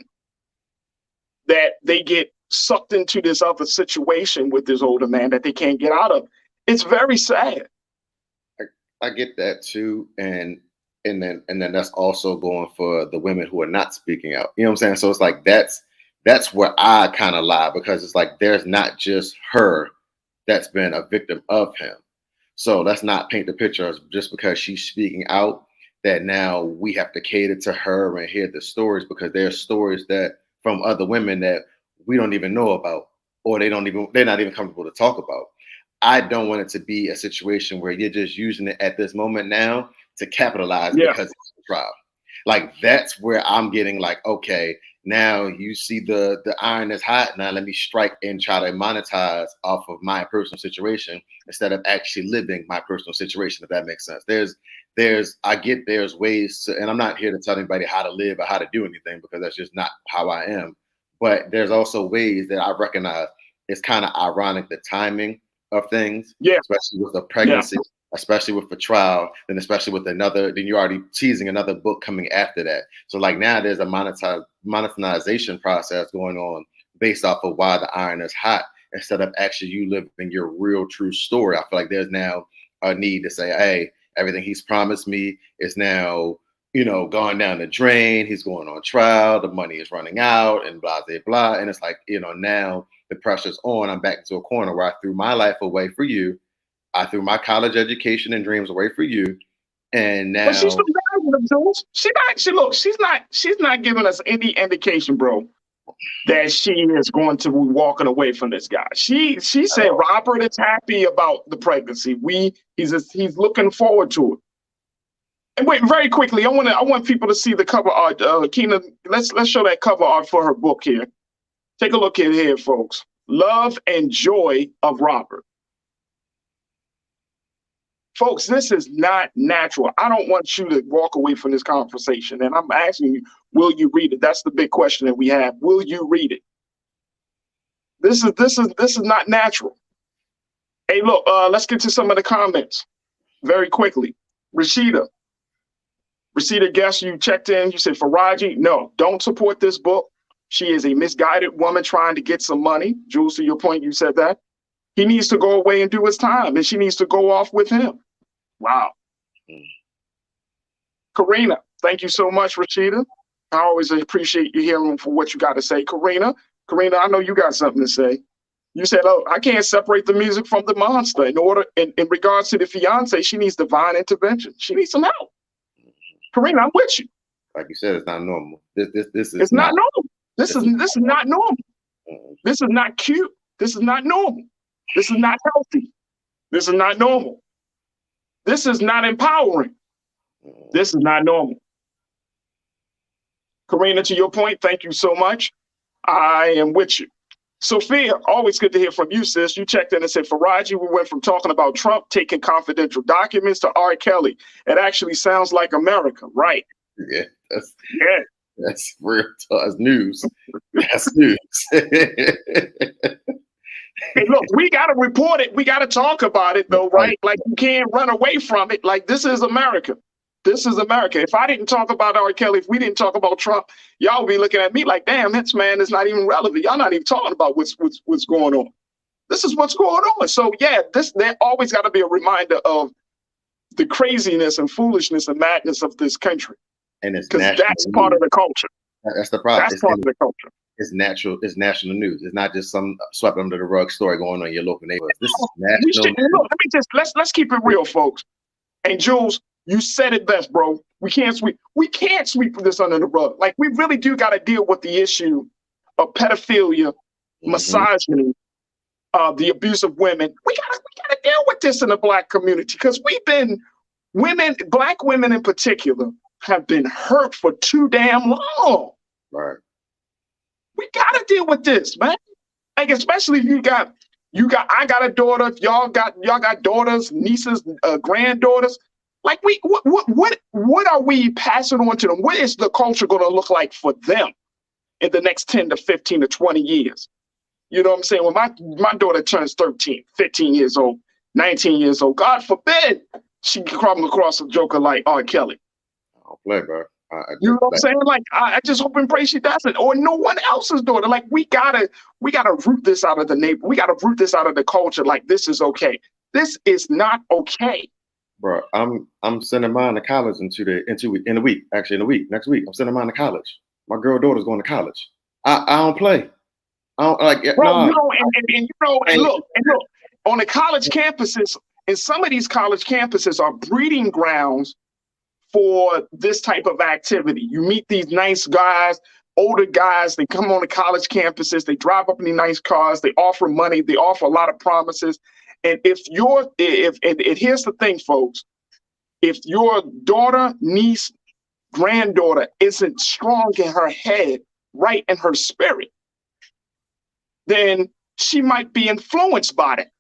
that they get sucked into this other situation with this older man that they can't get out of. It's very sad. I get that too. And then that's also going for the women who are not speaking out. You know what I'm saying? So it's like that's where I kind of lie, because it's like there's not just her that's been a victim of him. So let's not paint the picture as just because she's speaking out that now we have to cater to her and hear the stories, because there's stories that from other women that we don't even know about, or they're not even comfortable to talk about. I don't want it to be a situation where you're just using it at this moment now to capitalize because it's a trial. Like, that's where I'm getting like, okay, now you see the iron is hot. Now let me strike and try to monetize off of my personal situation instead of actually living my personal situation, if that makes sense. There's ways to, and I'm not here to tell anybody how to live or how to do anything, because that's just not how I am. But there's also ways that I recognize it's kind of ironic, the timing of things, especially with a pregnancy, especially with the trial, then especially with then you're already teasing another book coming after that. So like now there's a monetization process going on based off of why the iron is hot, instead of actually you living your real true story. I feel like there's now a need to say, hey, everything he's promised me is now, gone down the drain. He's going on trial. The money is running out and blah, blah, blah. And it's like, now the pressure's on. I'm back into a corner where I threw my life away for you. I threw my college education and dreams away for you. And now, but she's not giving us any indication, bro, that she is going to be walking away from this guy. She said Robert is happy about the pregnancy. He's looking forward to it. And wait, very quickly, I want people to see the cover art. Keena, let's show that cover art for her book here. Take a look at here, folks. Love and Joy of Robert. Folks, this is not natural. I don't want you to walk away from this conversation. And I'm asking you, will you read it? That's the big question that we have. Will you read it? This is not natural. Hey, look, let's get to some of the comments very quickly. Rashida, guess you checked in. You said, Farajii, no, don't support this book. She is a misguided woman trying to get some money. Jules, to your point, you said that. He needs to go away and do his time, and she needs to go off with him. Wow. Karina, thank you so much, Rashida. I always appreciate you hearing for what you got to say. Karina, I know you got something to say. You said, oh, I can't separate the music from the monster. In regards to the fiance, she needs divine intervention. She needs some help. Karina, I'm with you. Like you said, it's not normal. This is it's not normal. This is not normal. This is not cute. This is not normal. This is not healthy. This is not normal. This is not empowering. This is not normal. Karina, to your point, thank you so much. I am with you. Sophia, always good to hear from you, sis. You checked in and said, Farajii, we went from talking about Trump taking confidential documents to R. Kelly. It actually sounds like America, right? Yeah, that's real. That's news. That's news. Hey, look, we got to report it. We got to talk about it, though, right? Like, you can't run away from it. Like, this is America. This is America. If I didn't talk about R. Kelly, if we didn't talk about Trump, y'all would be looking at me like, damn, this man is not even relevant. Y'all not even talking about what's going on. This is what's going on. So, yeah, there always got to be a reminder of the craziness and foolishness and madness of this country. And it's because that's part of the culture. That's the problem. That's part of the culture. It's natural. It's national news. It's not just some swept under the rug story going on in your local neighborhood. This is national news. Look, let's keep it real, folks. And Jules, you said it best, bro. We can't sweep this under the rug. Like, we really do got to deal with the issue of pedophilia, misogyny, the abuse of women. We gotta deal with this in the Black community, because Black women in particular, have been hurt for too damn long. Right. We gotta deal with this, man. Like, especially if I got a daughter, if y'all got daughters, nieces, granddaughters. Like, what are we passing on to them? What is the culture gonna look like for them in the next 10 to 15 to 20 years? You know what I'm saying? When my daughter turns 13, 15 years old, 19 years old, God forbid she come across a joker like R. Kelly. I don't play, bro. You know what I'm saying? Like, I just hope and pray she doesn't, or no one else's daughter. Like, we gotta root this out of the neighbor. We gotta root this out of the culture. Like, this is okay. This is not okay. Bro, I'm sending mine to college in a week. Actually, in a week, next week, I'm sending mine to college. My girl daughter's going to college. I don't play. I don't like. Bro, nah. you know, and look, on the college campuses, and some of these college campuses are breeding grounds for this type of activity. You meet these nice guys, older guys, they come on the college campuses, they drive up in these nice cars, they offer money, they offer a lot of promises. And here's the thing, folks, if your daughter, niece, granddaughter isn't strong in her head, right in her spirit, then she might be influenced by it.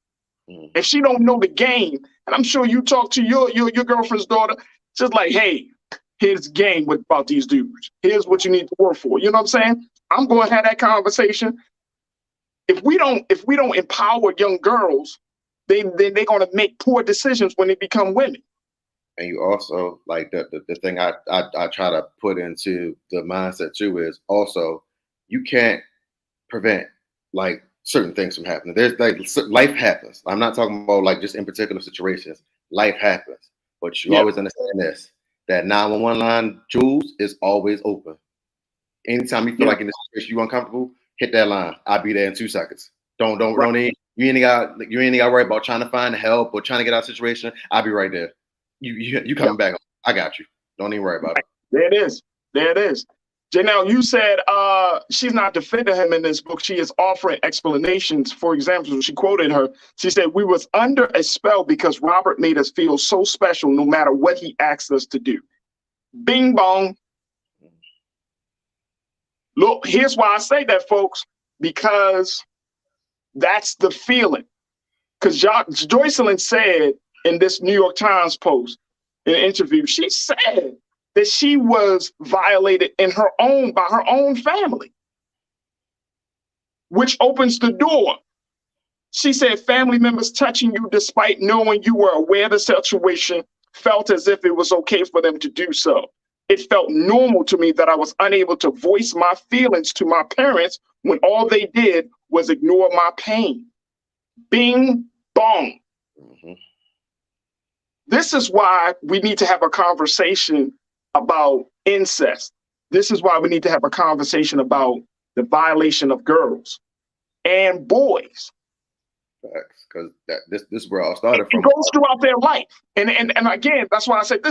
If she don't know the game, and I'm sure you talk to your girlfriend's daughter, just like, hey, here's the game about these dudes. Here's what you need to work for. You know what I'm saying? I'm going to have that conversation. If we don't empower young girls, then they're going to make poor decisions when they become women. And you also, like, the thing I try to put into the mindset too is also, you can't prevent like certain things from happening. There's like life happens. I'm not talking about like just in particular situations. Life happens. But you always understand this, that 911 line, Jules, is always open. Anytime you feel like in this situation you're uncomfortable, hit that line. I'll be there in 2 seconds. Don't you ain't got to worry about trying to find help or trying to get out of the situation. I'll be right there. You coming back. I got you. Don't even worry about it. There it is. Janelle, you said she's not defending him in this book. She is offering explanations. For example, she quoted her. She said, "We was under a spell because Robert made us feel so special no matter what he asked us to do." Bing bong. Look, here's why I say that, folks, because that's the feeling. Because Joycelyn said in this New York Times post, in an interview, she said that she was violated by her own family, which opens the door. She said family members touching you despite knowing you were aware of the situation felt as if it was okay for them to do so. It felt normal to me that I was unable to voice my feelings to my parents when all they did was ignore my pain. Bing bong. Mm-hmm. This is why we need to have a conversation about incest. This is why we need to have a conversation about the violation of girls and boys. Because this is where I started from. It goes throughout their life, and again, that's why I said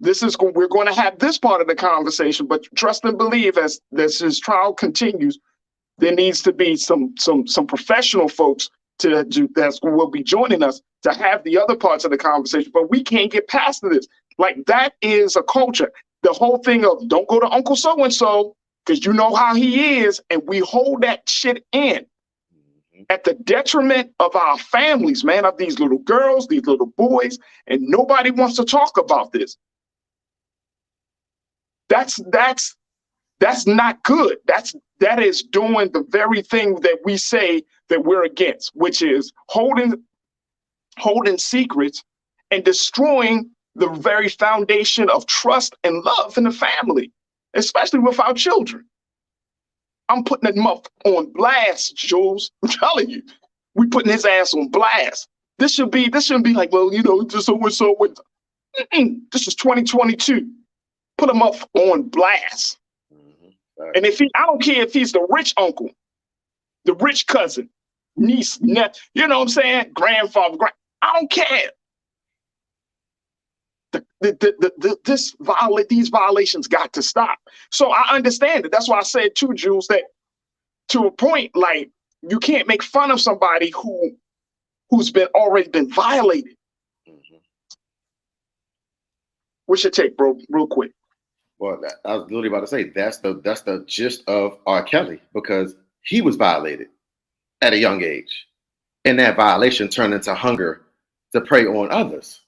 we're going to have this part of the conversation. But trust and believe, as this trial continues, there needs to be some professional folks that will be joining us to have the other parts of the conversation. But we can't get past this. Like, that is a culture. The whole thing of don't go to Uncle so-and-so because you know how he is. And we hold that shit in at the detriment of our families, man, of these little girls, these little boys. And nobody wants to talk about this. That's not good. That is doing the very thing that we say that we're against, which is holding secrets and destroying the very foundation of trust and love in the family, especially with our children. I'm putting them up on blast, Jules. I'm telling you, we putting his ass on blast. This shouldn't be like, well, just so. This is 2022. Put him up on blast. Mm-hmm. And I don't care if he's the rich uncle, the rich cousin, niece, nephew, you know what I'm saying? Grandfather, I don't care. These violations got to stop. So I understand it. That's why I said too, Jules, that to a point, like, you can't make fun of somebody who's already been violated. Mm-hmm. What's your take, bro? Real quick. Well, I was literally about to say that's the gist of R. Kelly, because he was violated at a young age, and that violation turned into hunger to prey on others.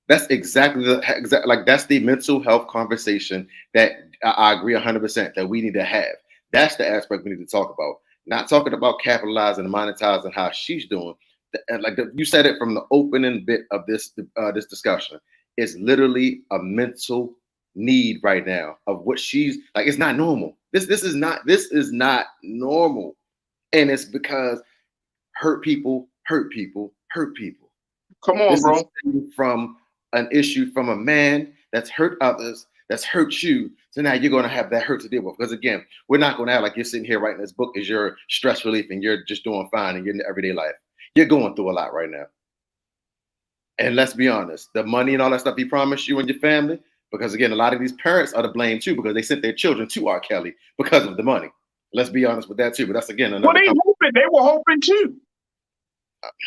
That's exactly that's the mental health conversation that I agree 100% that we need to have. That's the aspect we need to talk about. Not talking about capitalizing and monetizing how she's doing. You said it from the opening bit of this discussion. It's literally a mental need right now of what she's like. It's not normal. This is not normal, and it's because hurt people. Come on, bro. From an issue from a man that's hurt others, that's hurt you. So now you're going to have that hurt to deal with. Because again, we're not going to act like you're sitting here writing this book as your stress relief and you're just doing fine in your everyday life. You're going through a lot right now. And let's be honest, the money and all that stuff he promised you and your family, because again, a lot of these parents are to blame too, because they sent their children to R. Kelly because of the money. Let's be honest with that too. But that's again another. Well, they were hoping too.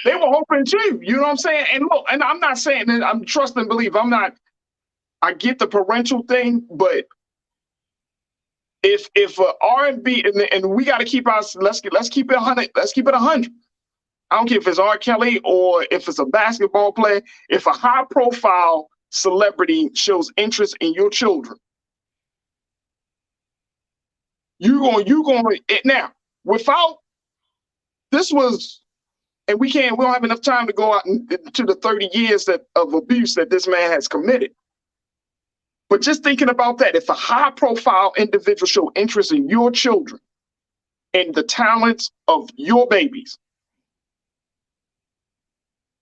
They were hoping too. You know what I'm saying? And look, and I'm not saying that I'm trust and believe. I get the parental thing, but if R&B and we got to keep us, let's keep it 100. Let's keep it 100. I don't care if it's R. Kelly or if it's a basketball player. If a high profile celebrity shows interest in your children, you're going now without this was. And we don't have enough time to go out into the 30 years of abuse that this man has committed. But just thinking about that, if a high profile individual show interest in your children and the talents of your babies,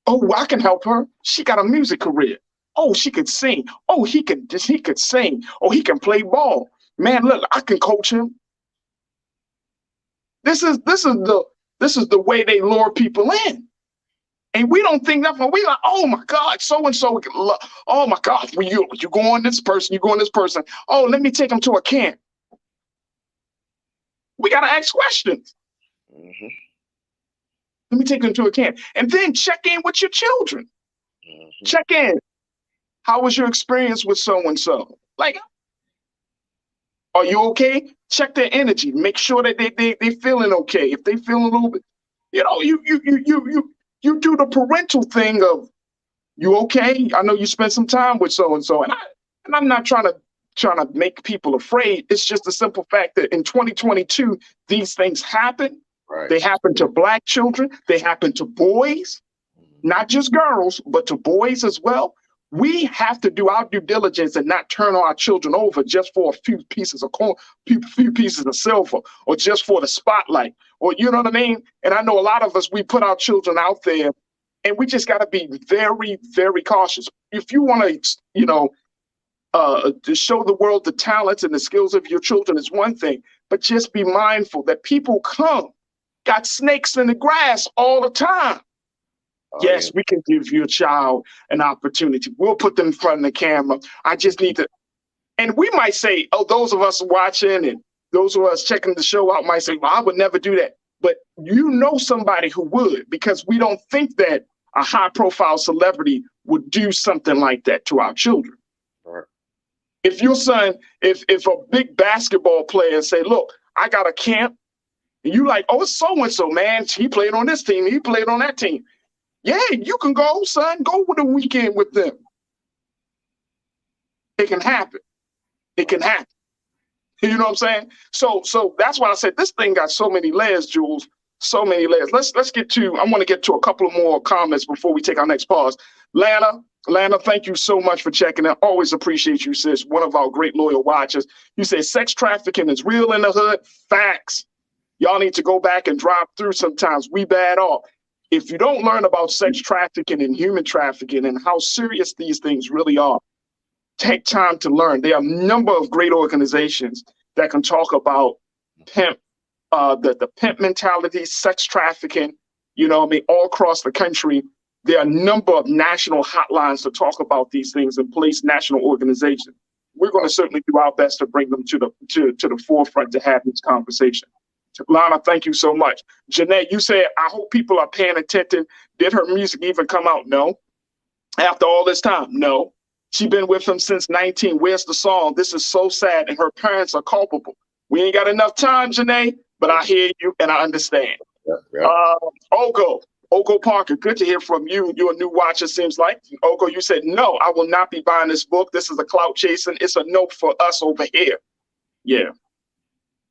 oh, I can help her. She got a music career. Oh, she could sing. Oh, he could sing. Oh, he can play ball. Man, look, I can coach him. This is the way they lure people in. And we don't think nothing. We like, oh my God, so-and-so. Oh my God, you go on this person, Oh, let me take them to a camp. We got to ask questions. Mm-hmm. Let me take them to a camp. And then check in with your children. Mm-hmm. Check in. How was your experience with so-and-so? Like, are you okay? Check their energy. Make sure that they feeling okay. If they feel a little bit, you do the parental thing of, you okay? I know you spent some time with so-and-so. And I'm not trying to make people afraid. It's just a simple fact that in 2022, these things happen. Right. They happen to Black children. They happen to boys, not just girls, but to boys as well. We have to do our due diligence and not turn our children over just for a few pieces of corn, few pieces of silver, or just for the spotlight, or you know what I mean? And I know a lot of us, we put our children out there, and we just got to be very, very cautious. If you want to show the world the talents and the skills of your children is one thing, but just be mindful that people got snakes in the grass all the time. Yes, we can give your child an opportunity. We'll put them in front of the camera. I just need to, and we might say, oh, those of us watching and those of us checking the show out might say, well, I would never do that. But you know somebody who would, because we don't think that a high profile celebrity would do something like that to our children. Right. If your son, if a big basketball player say, look, I got a camp, and you like, oh, it's so-and-so, man. He played on this team. He played on that team. Yeah, you can go, son. Go with a weekend with them. It can happen. It can happen. You know what I'm saying? So that's why I said this thing got so many layers, Jules. So many layers. Let's get to. I want to get to a couple of more comments before we take our next pause. Lana, thank you so much for checking in. Always appreciate you, sis. One of our great loyal watchers. You said sex trafficking is real in the hood. Facts. Y'all need to go back and drive through sometimes. We bad off. If you don't learn about sex trafficking and human trafficking and how serious these things really are, take time to learn. There are a number of great organizations that can talk about pimp, the pimp mentality, sex trafficking, you know what I mean, all across the country. There are a number of national hotlines to talk about these things and place national organizations. We're going to certainly do our best to bring them to the forefront to have this conversation. Lana, thank you so much. Jeanette, you said, I hope people are paying attention. Did her music even come out? No. After all this time? No. She been with him since 19. Where's the song? This is so sad, and her parents are culpable. We ain't got enough time, Jeanette, but I hear you and I understand. Yeah. Ogo Parker, good to hear from you. You're a new watcher, seems like. Ogo, you said, no, I will not be buying this book. This is a clout chasing. It's a no for us over here. Yeah.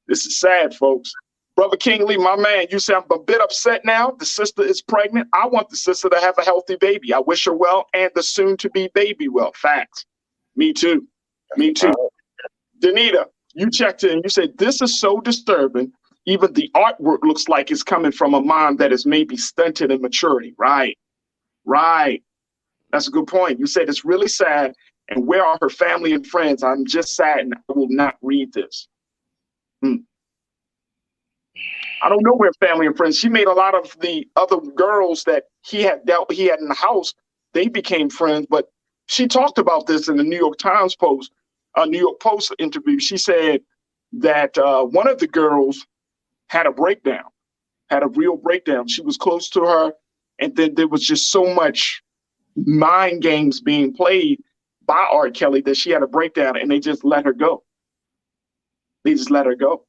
This is sad, folks. Brother Kingley, my man, you say I'm a bit upset now. The sister is pregnant. I want the sister to have a healthy baby. I wish her well and the soon-to-be baby well. Facts. Me too. Me too. Danita, you checked in. You said, this is so disturbing. Even the artwork looks like it's coming from a mom that is maybe stunted in maturity. Right. Right. That's a good point. You said it's really sad. And where are her family and friends? I'm just sad and I will not read this. I don't know where family and friends. She made a lot of the other girls that he had in the house. They became friends, but she talked about this in the New York Post interview. She said that one of the girls had a breakdown, had a real breakdown. She was close to her, and then there was just so much mind games being played by R. Kelly that she had a breakdown, and they just let her go. They just let her go.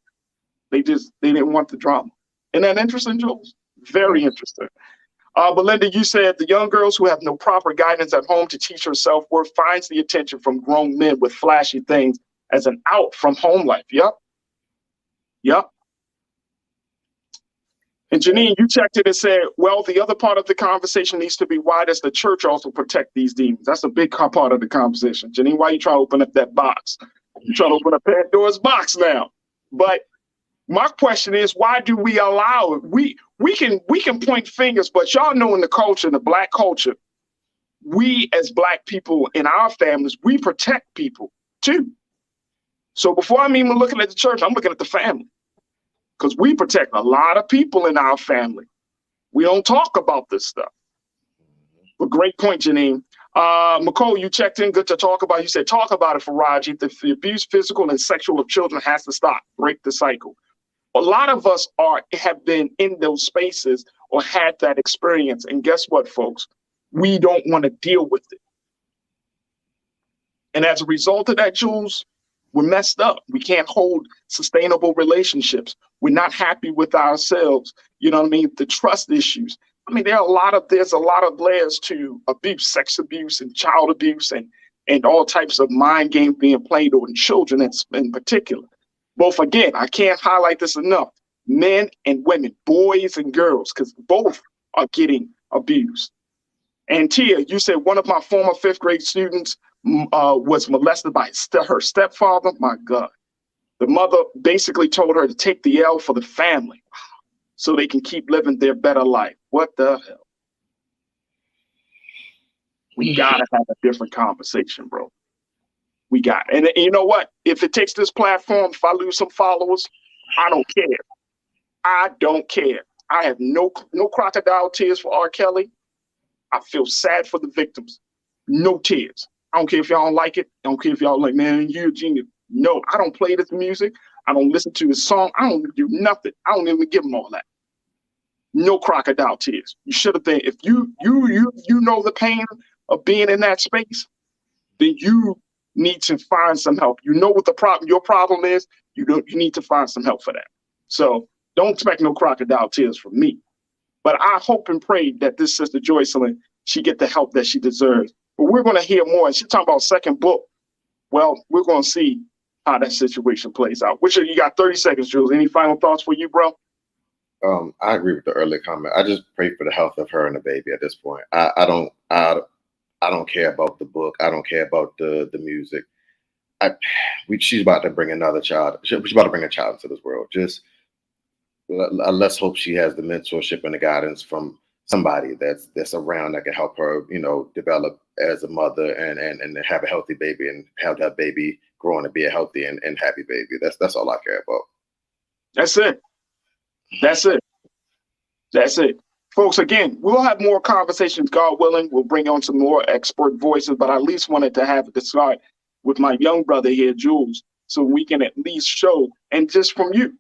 They didn't want the drama. Isn't that interesting, Jules? Very interesting. Belinda, you said the young girls who have no proper guidance at home to teach her self-worth finds the attention from grown men with flashy things as an out from home life. Yep. Yep. And Janine, you checked it and said, well, the other part of the conversation needs to be, why does the church also protect these demons? That's a big part of the conversation. Janine, why are you trying to open up that box? You're trying to open up Pandora's box now. But my question is, why do we allow it? We can point fingers, but y'all know in the culture, the Black culture, we as Black people in our families, we protect people too. So before I'm even looking at the church, I'm looking at the family, because we protect a lot of people in our family. We don't talk about this stuff. But great point, Janine. McCole, you checked in. Good to talk about. You said, talk about it, Farajii. The abuse, physical and sexual, of children has to stop. Break the cycle. A lot of us have been in those spaces or had that experience. And guess what, folks? We don't want to deal with it. And as a result of that, Jules, we're messed up. We can't hold sustainable relationships. We're not happy with ourselves. You know what I mean? The trust issues. I mean, there's a lot of layers to abuse, sex abuse and child abuse and all types of mind games being played on children in particular. Both, again, I can't highlight this enough, men and women, boys and girls, because both are getting abused. And Tia, you said one of my former 5th grade students was molested by her stepfather. My God. The mother basically told her to take the L for the family so they can keep living their better life. What the hell? We gotta have a different conversation, bro. We got it. And you know what? If it takes this platform, if I lose some followers, I don't care. I don't care. I have no crocodile tears for R. Kelly. I feel sad for the victims. No tears. I don't care if y'all don't like it. I don't care if y'all like, man, you're a genius. No, I don't play this music. I don't listen to his song. I don't do nothing. I don't even give him all that. No crocodile tears. You should have been. If you know the pain of being in that space, then you need to find some help. You know what your problem is. You need to find some help for that. So don't expect no crocodile tears from me. But I hope and pray that this sister Joycelyn, she get the help that she deserves. But we're going to hear more. And she's talking about second book. Well, we're going to see how that situation plays out. You got 30 seconds, Jules. Any final thoughts for you, bro? I agree with the earlier comment. I just pray for the health of her and the baby at this point. I don't care about the book. I don't care about the music. She's about to bring another child. She's about to bring a child into this world. Just let's hope she has the mentorship and the guidance from somebody that's around that can help her, develop as a mother and have a healthy baby and have that baby grow and be a healthy and happy baby. That's all I care about. That's it. That's it. That's it. Folks, again, we'll have more conversations, God willing. We'll bring on some more expert voices, but I at least wanted to have this start with my young brother here, Jules, so we can at least show, and just from you.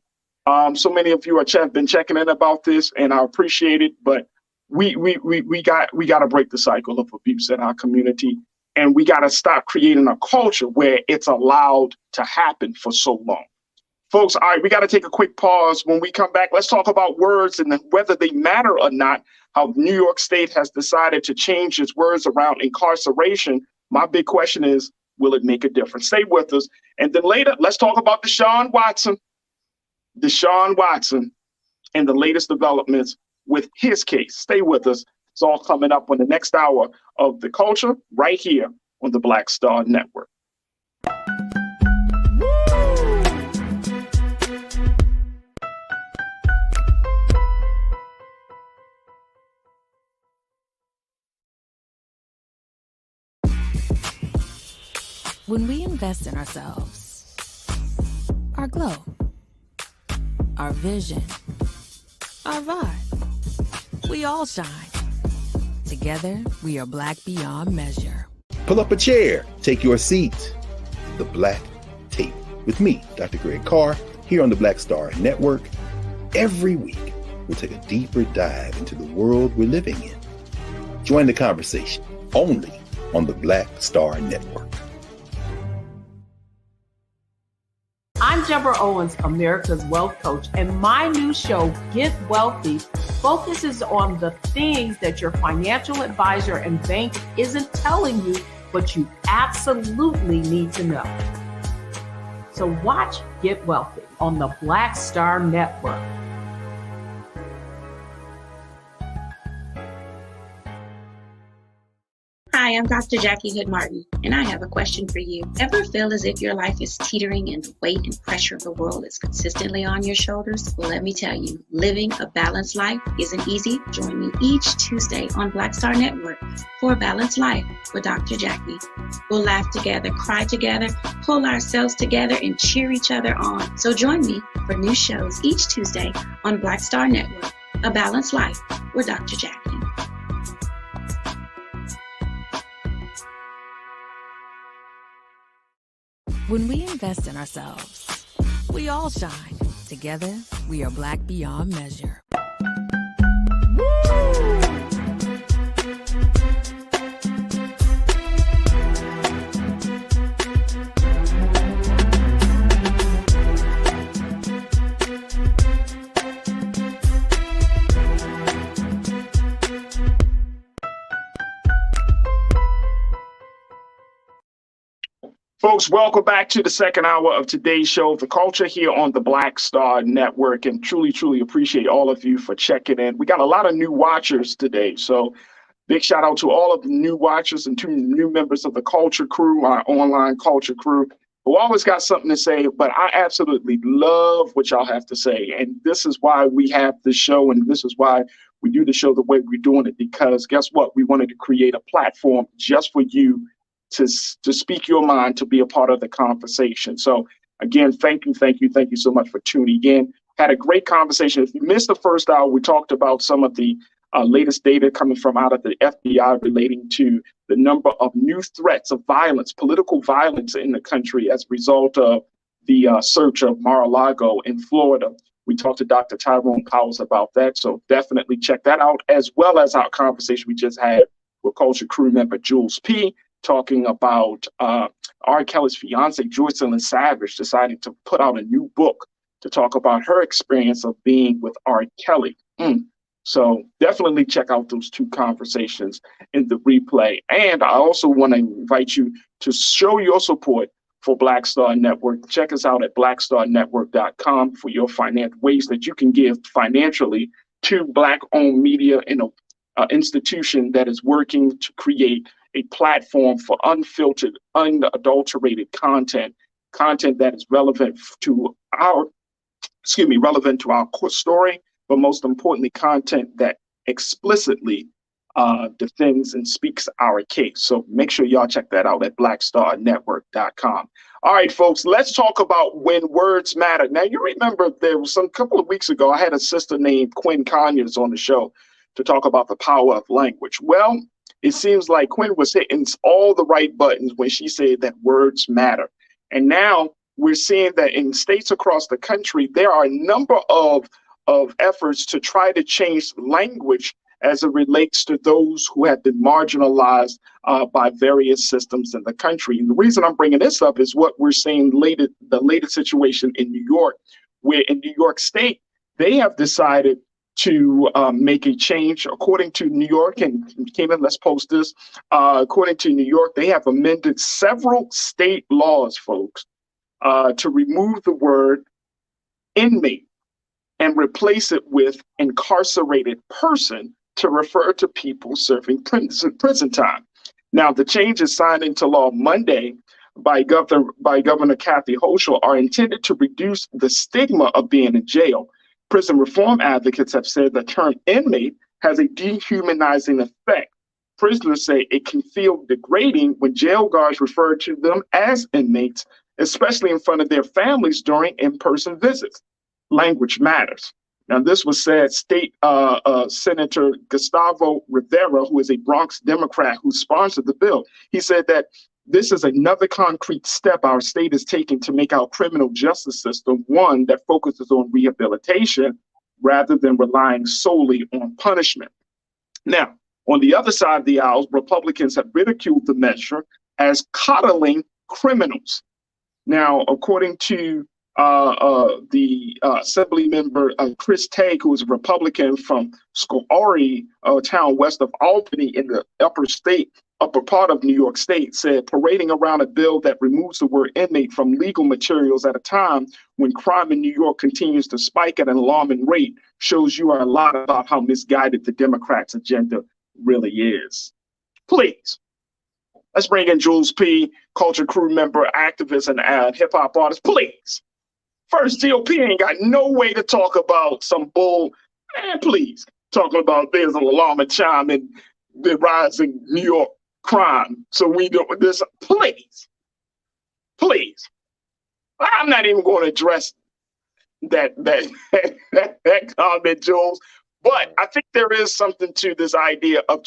So many of you have been checking in about this, and I appreciate it, but we got to break the cycle of abuse in our community, and we got to stop creating a culture where it's allowed to happen for so long. Folks, all right, we got to take a quick pause. When we come back, let's talk about words and whether they matter or not, how New York State has decided to change its words around incarceration. My big question is, will it make a difference? Stay with us. And then later, let's talk about Deshaun Watson. Deshaun Watson and the latest developments with his case. Stay with us. It's all coming up on the next hour of The Culture right here on the Black Star Network. When we invest in ourselves, our glow, our vision, our vibe, we all shine. Together, we are black beyond measure. Pull up a chair, take your seat. The Black Tape with me, Dr. Greg Carr, here on the Black Star Network. Every week, we'll take a deeper dive into the world we're living in. Join the conversation only on the Black Star Network. I'm Deborah Owens, America's Wealth Coach, and my new show, Get Wealthy, focuses on the things that your financial advisor and bank isn't telling you, but you absolutely need to know. So watch Get Wealthy on the Black Star Network. Hi, I'm Dr. Jackie Hood Martin, and I have a question for you. Ever feel as if your life is teetering and the weight and pressure of the world is consistently on your shoulders? Well, let me tell you, living a balanced life isn't easy. Join me each Tuesday on Black Star Network for A Balanced Life with Dr. Jackie. We'll laugh together, cry together, pull ourselves together, and cheer each other on. So join me for new shows each Tuesday on Black Star Network, A Balanced Life with Dr. Jackie. When we invest in ourselves, we all shine. Together, we are black beyond measure. Folks, welcome back to the second hour of today's show of The Culture here on the Black Star Network, and truly appreciate all of you for checking in. We got a lot of new watchers today, so big shout out to all of the new watchers and to new members of the Culture Crew, our online Culture Crew, who always got something to say, but I absolutely love what y'all have to say, and this is why we have this show, and this is why we do the show the way we're doing it, because guess what? We wanted to create a platform just for you to speak your mind, to be a part of the conversation. So again, thank you so much for tuning in. Had a great conversation. If you missed the first hour, we talked about some of the latest data coming from out of the FBI relating to the number of new threats of violence, political violence in the country as a result of the search of Mar-a-Lago in Florida. We talked to Dr. Tyrone Powers about that, so definitely check that out, as well as our conversation we just had with Culture Crew member Jules P., talking about R. Kelly's fiance, Joycelyn Savage, deciding to put out a new book to talk about her experience of being with R. Kelly. So definitely check out those two conversations in the replay. And I also want to invite you to show your support for Black Star Network. Check us out at blackstarnetwork.com for your ways that you can give financially to Black-owned media in an institution that is working to create a platform for unfiltered, unadulterated content that is relevant to our core story, but most importantly, content that explicitly defends and speaks our case. So make sure y'all check that out at blackstarnetwork.com. All right, folks, let's talk about when words matter. Now, you remember there was some couple of weeks ago, I had a sister named Quinn Conyers on the show to talk about the power of language. Well, it seems like Quinn was hitting all the right buttons when she said that words matter. And now we're seeing that in states across the country, there are a number of efforts to try to change language as it relates to those who have been marginalized by various systems in the country. And the reason I'm bringing this up is what we're seeing the latest situation in New York, where in New York State, they have decided to make a change. According to New York, and Cayman, let's post this. According to New York, they have amended several state laws, folks, to remove the word inmate and replace it with incarcerated person to refer to people serving prison time. Now, the changes signed into law Monday by Governor Kathy Hochul are intended to reduce the stigma of being in jail. Prison reform advocates have said the term inmate has a dehumanizing effect. Prisoners say it can feel degrading when jail guards refer to them as inmates, especially in front of their families during in-person visits. Language matters. Now, this was said Senator Gustavo Rivera, who is a Bronx Democrat who sponsored the bill. He said that this is another concrete step our state is taking to make our criminal justice system one that focuses on rehabilitation rather than relying solely on punishment. Now, on the other side of the aisle, Republicans have ridiculed the measure as coddling criminals. Now, according to the Assembly member Chris Tague, who is a Republican from Schoharie, a town west of Albany in the upper part of New York State, said parading around a bill that removes the word inmate from legal materials at a time when crime in New York continues to spike at an alarming rate shows you a lot about how misguided the Democrats' agenda really is. Please, let's bring in Jules P., culture crew member, activist, and hip-hop artist. Please. First, GOP ain't got no way to talk about some bull. Man, please, talking about there's an alarming chime in the rising New York crime. So we do this. Please. I'm not even going to address that comment, Jules. But I think there is something to this idea of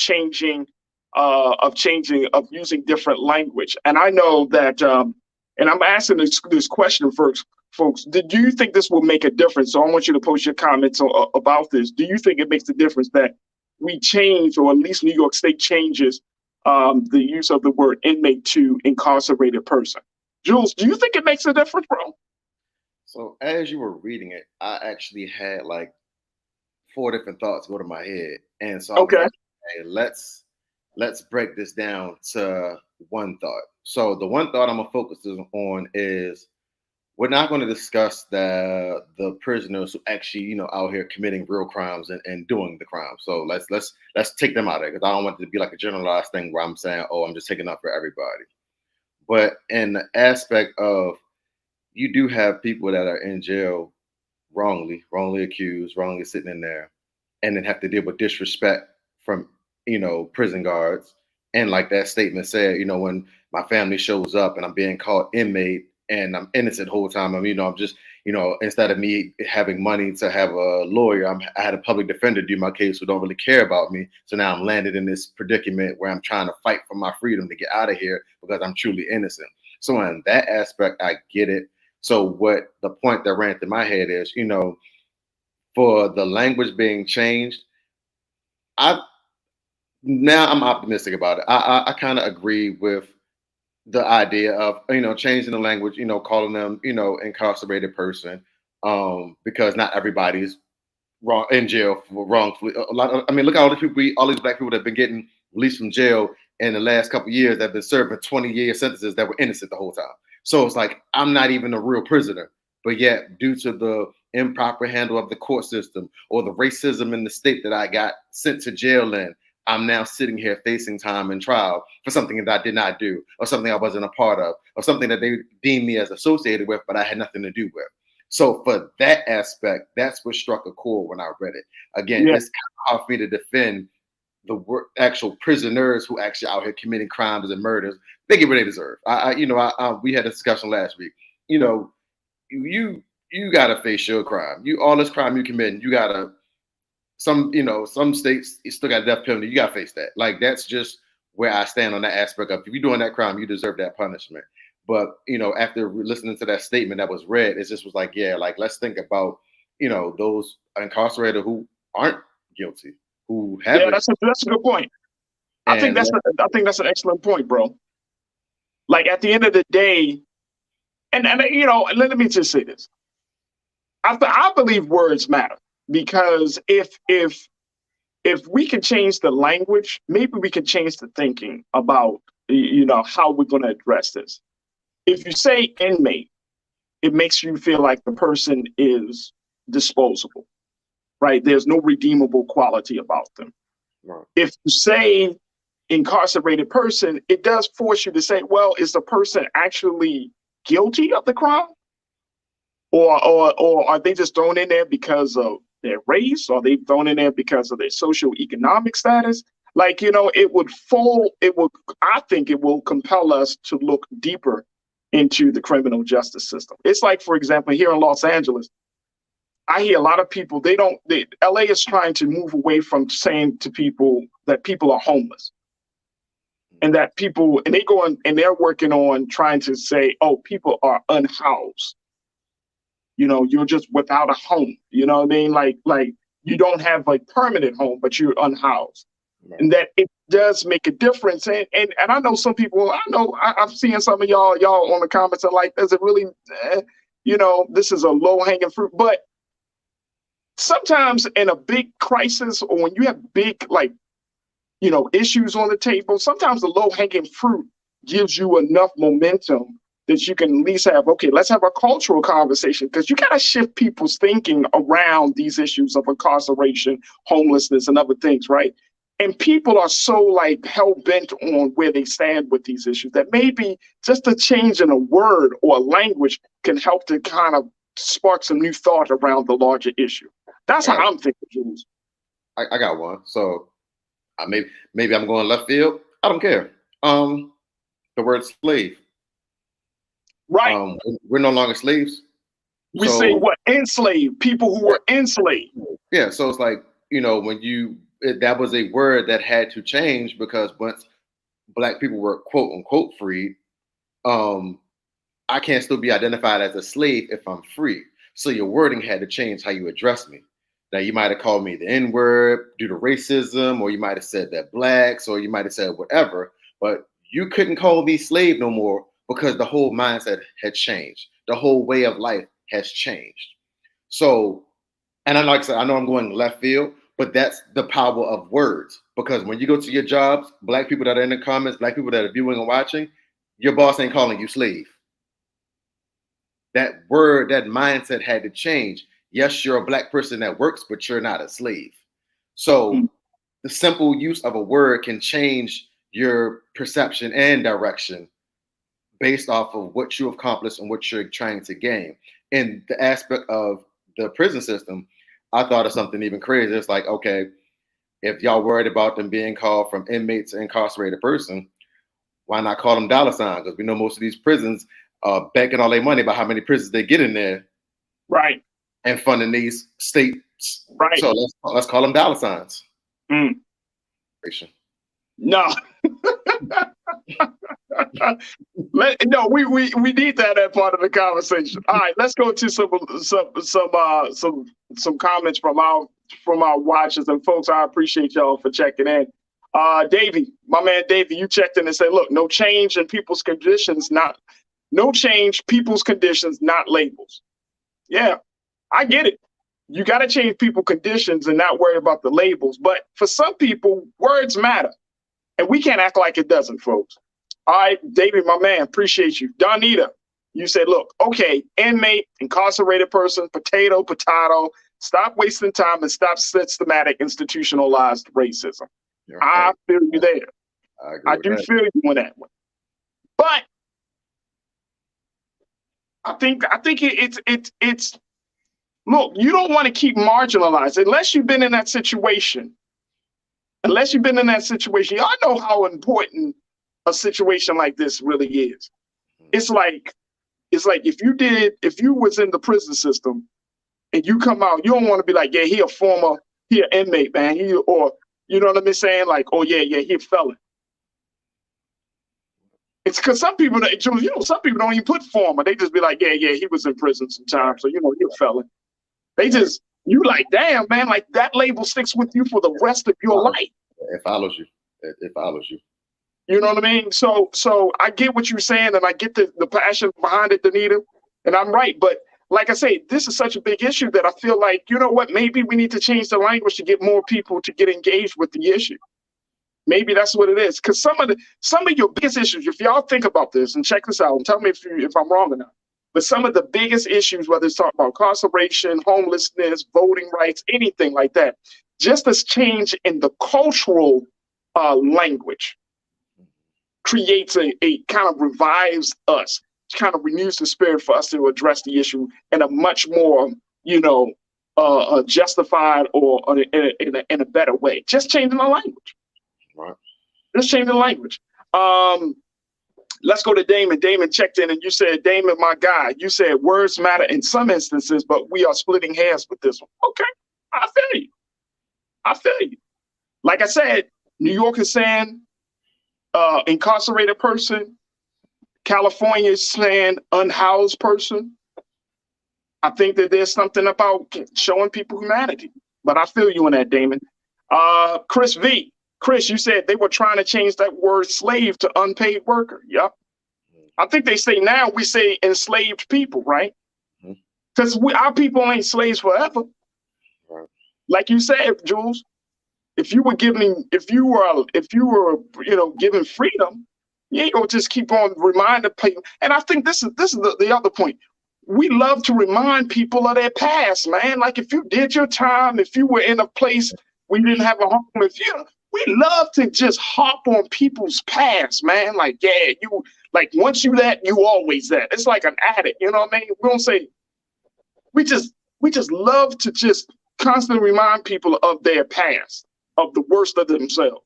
using different language. And I know that, and I'm asking this question first, folks. Do you think this will make a difference? So I want you to post your comments about this. Do you think it makes a difference that we change, or at least New York State changes the use of the word inmate to incarcerated person? Jules, do you think it makes a difference, bro? So as you were reading it, I actually had like 4 different thoughts go to my head. And so okay, like, hey, let's break this down to one thought. So the one thought I'm gonna focus on is we're not going to discuss the prisoners who actually, out here committing real crimes and doing the crime. So let's take them out of it, because I don't want it to be like a generalized thing where I'm saying, oh, I'm just taking up for everybody. But in the aspect of, you do have people that are in jail wrongly accused, wrongly sitting in there, and then have to deal with disrespect from, prison guards. And like that statement said, when my family shows up and I'm being called inmate and I'm innocent the whole time, I'm just, instead of me having money to have a lawyer, I had a public defender do my case who don't really care about me. So now I'm landed in this predicament where I'm trying to fight for my freedom to get out of here because I'm truly innocent. So in that aspect, I get it. So what the point that ran through my head is, for the language being changed, I'm optimistic about it. I kind of agree with the idea of, changing the language, calling them, incarcerated person, because not everybody's wrong in jail for wrongfully. Look at all these black people that have been getting released from jail in the last couple of years that have been serving 20-year sentences that were innocent the whole time. So it's like, I'm not even a real prisoner, but yet due to the improper handle of the court system or the racism in the state that I got sent to jail in, I'm now sitting here facing time and trial for something that I did not do, or something I wasn't a part of, or something that they deemed me as associated with, but I had nothing to do with. So for that aspect, that's what struck a chord when I read it. Again, It's kind of hard for me to defend the actual prisoners who actually out here committing crimes and murders. They get what they deserve. We had a discussion last week. You gotta face your crime. All this crime you commit, you gotta. Some states you still got death penalty. You gotta face that. Like, that's just where I stand on that aspect of, if you're doing that crime, you deserve that punishment. But after listening to that statement that was read, it just was like, yeah, like, let's think about those incarcerated who aren't guilty, who haven't. Yeah, that's a good point. I think that's an excellent point, bro. Like, at the end of the day, and let me just say this. I believe words matter. Because if we can change the language, maybe we can change the thinking about how we're going to address this. If you say inmate, it makes you feel like the person is disposable, right? There's no redeemable quality about them. Right. If you say incarcerated person, it does force you to say, well, is the person actually guilty of the crime? Or are they just thrown in there because of their race? Or are they thrown in there because of their socioeconomic status? Like, you know, I think it will compel us to look deeper into the criminal justice system. It's like, for example, here in Los Angeles, I hear a lot of people, LA is trying to move away from saying to people that people are homeless. And that they're working on trying to say, oh, people are unhoused. You know, you're just without a home. You know what I mean? Like you don't have a permanent home, but you're unhoused. Right. And that it does make a difference. And I know some people, I've seen some of y'all on the comments are like, does it really, you know, this is a low hanging fruit. But sometimes in a big crisis, or when you have big, like, you know, issues on the table, sometimes the low hanging fruit gives you enough momentum that you can at least have, okay, let's have a cultural conversation, because you got to shift people's thinking around these issues of incarceration, homelessness, and other things, right? And people are so like hell bent on where they stand with these issues that maybe just a change in a word or a language can help to kind of spark some new thought around the larger issue. That's how I'm thinking, Jules. I got one. So maybe I'm going left field. I don't care. The word slave. Right. We're no longer slaves. We say what? Enslaved. People who were enslaved. Yeah. So it's like, you know, that was a word that had to change, because once Black people were quote unquote freed, I can't still be identified as a slave if I'm free. So your wording had to change how you address me. Now, you might have called me the N-word due to racism, or you might have said that Blacks, or you might have said whatever, but you couldn't call me slave no more, because the whole mindset had changed. The whole way of life has changed. So, and like I said, I know I'm going left field, but that's the power of words. Because when you go to your jobs, Black people that are in the comments, Black people that are viewing and watching, your boss ain't calling you slave. That word, that mindset had to change. Yes, you're a Black person that works, but you're not a slave. So the simple use of a word can change your perception and direction based off of what you accomplished and what you're trying to gain. In the aspect of the prison system, I thought of something even crazier. It's like, okay, if y'all worried about them being called from inmate to incarcerated person, why not call them dollar signs? Because we know most of these prisons are banking all their money about how many prisons they get in there. Right. And funding these states. Right. So let's call them dollar signs. No. No, we need that part of the conversation. All right, let's go to some comments from our watchers and folks. I appreciate y'all for checking in. Davey, my man Davey, you checked in and said, look, no change in people's conditions, not labels. Yeah, I get it. You got to change people's conditions and not worry about the labels. But for some people, words matter. And we can't act like it doesn't, folks. All right, David, my man, appreciate you. Donita, you said, look, okay, inmate, incarcerated person, potato, stop wasting time and stop systematic institutionalized racism. Okay. I feel you there. I do feel you on that one. But I think it's look, you don't want to keep marginalized unless you've been in that situation. Y'all know how important a situation like this really is. It's like if you was in the prison system and you come out, you don't want to be like, yeah, he an inmate, man. Or you know what I'm saying? Like, oh yeah, he a felon. It's because some people don't even put former. They just be like, yeah, he was in prison sometime, so he a felon. You like, damn, man, like that label sticks with you for the rest of your life. It follows you. It follows you. You know what I mean? So I get what you're saying, and I get the passion behind it, Danita, and I'm right. But like I say, this is such a big issue that I feel like, you know what, maybe we need to change the language to get more people to get engaged with the issue. Maybe that's what it is. Because some of your biggest issues, if y'all think about this and check this out and tell me if I'm wrong or not. But some of the biggest issues, whether it's talking about incarceration, homelessness, voting rights, anything like that, just this change in the cultural language creates a kind of revives us, kind of renews the spirit for us to address the issue in a much more, justified or in a better way. Just changing the language. Right. Just changing the language. Let's go to Damon. Damon checked in and you said, Damon, my guy, you said words matter in some instances, but we are splitting hairs with this one. Okay, I feel you. Like I said, New York is saying incarcerated person. California is saying unhoused person. I think that there's something about showing people humanity, but I feel you on that, Damon. Chris V. Chris, you said they were trying to change that word slave to unpaid worker. Yep. I think they say now we say enslaved people, right? Because our people ain't slaves forever. Right. Like you said, Jules, if you were given freedom, you ain't gonna just keep on reminding people. And I think this is the other point. We love to remind people of their past, man. Like if you did your time, if you were in a place where you didn't have a home, we love to just hop on people's past, man. Like, yeah, you like once you that, you always that. It's like an addict, you know what I mean? We don't say we just love to just constantly remind people of their past, of the worst of themselves.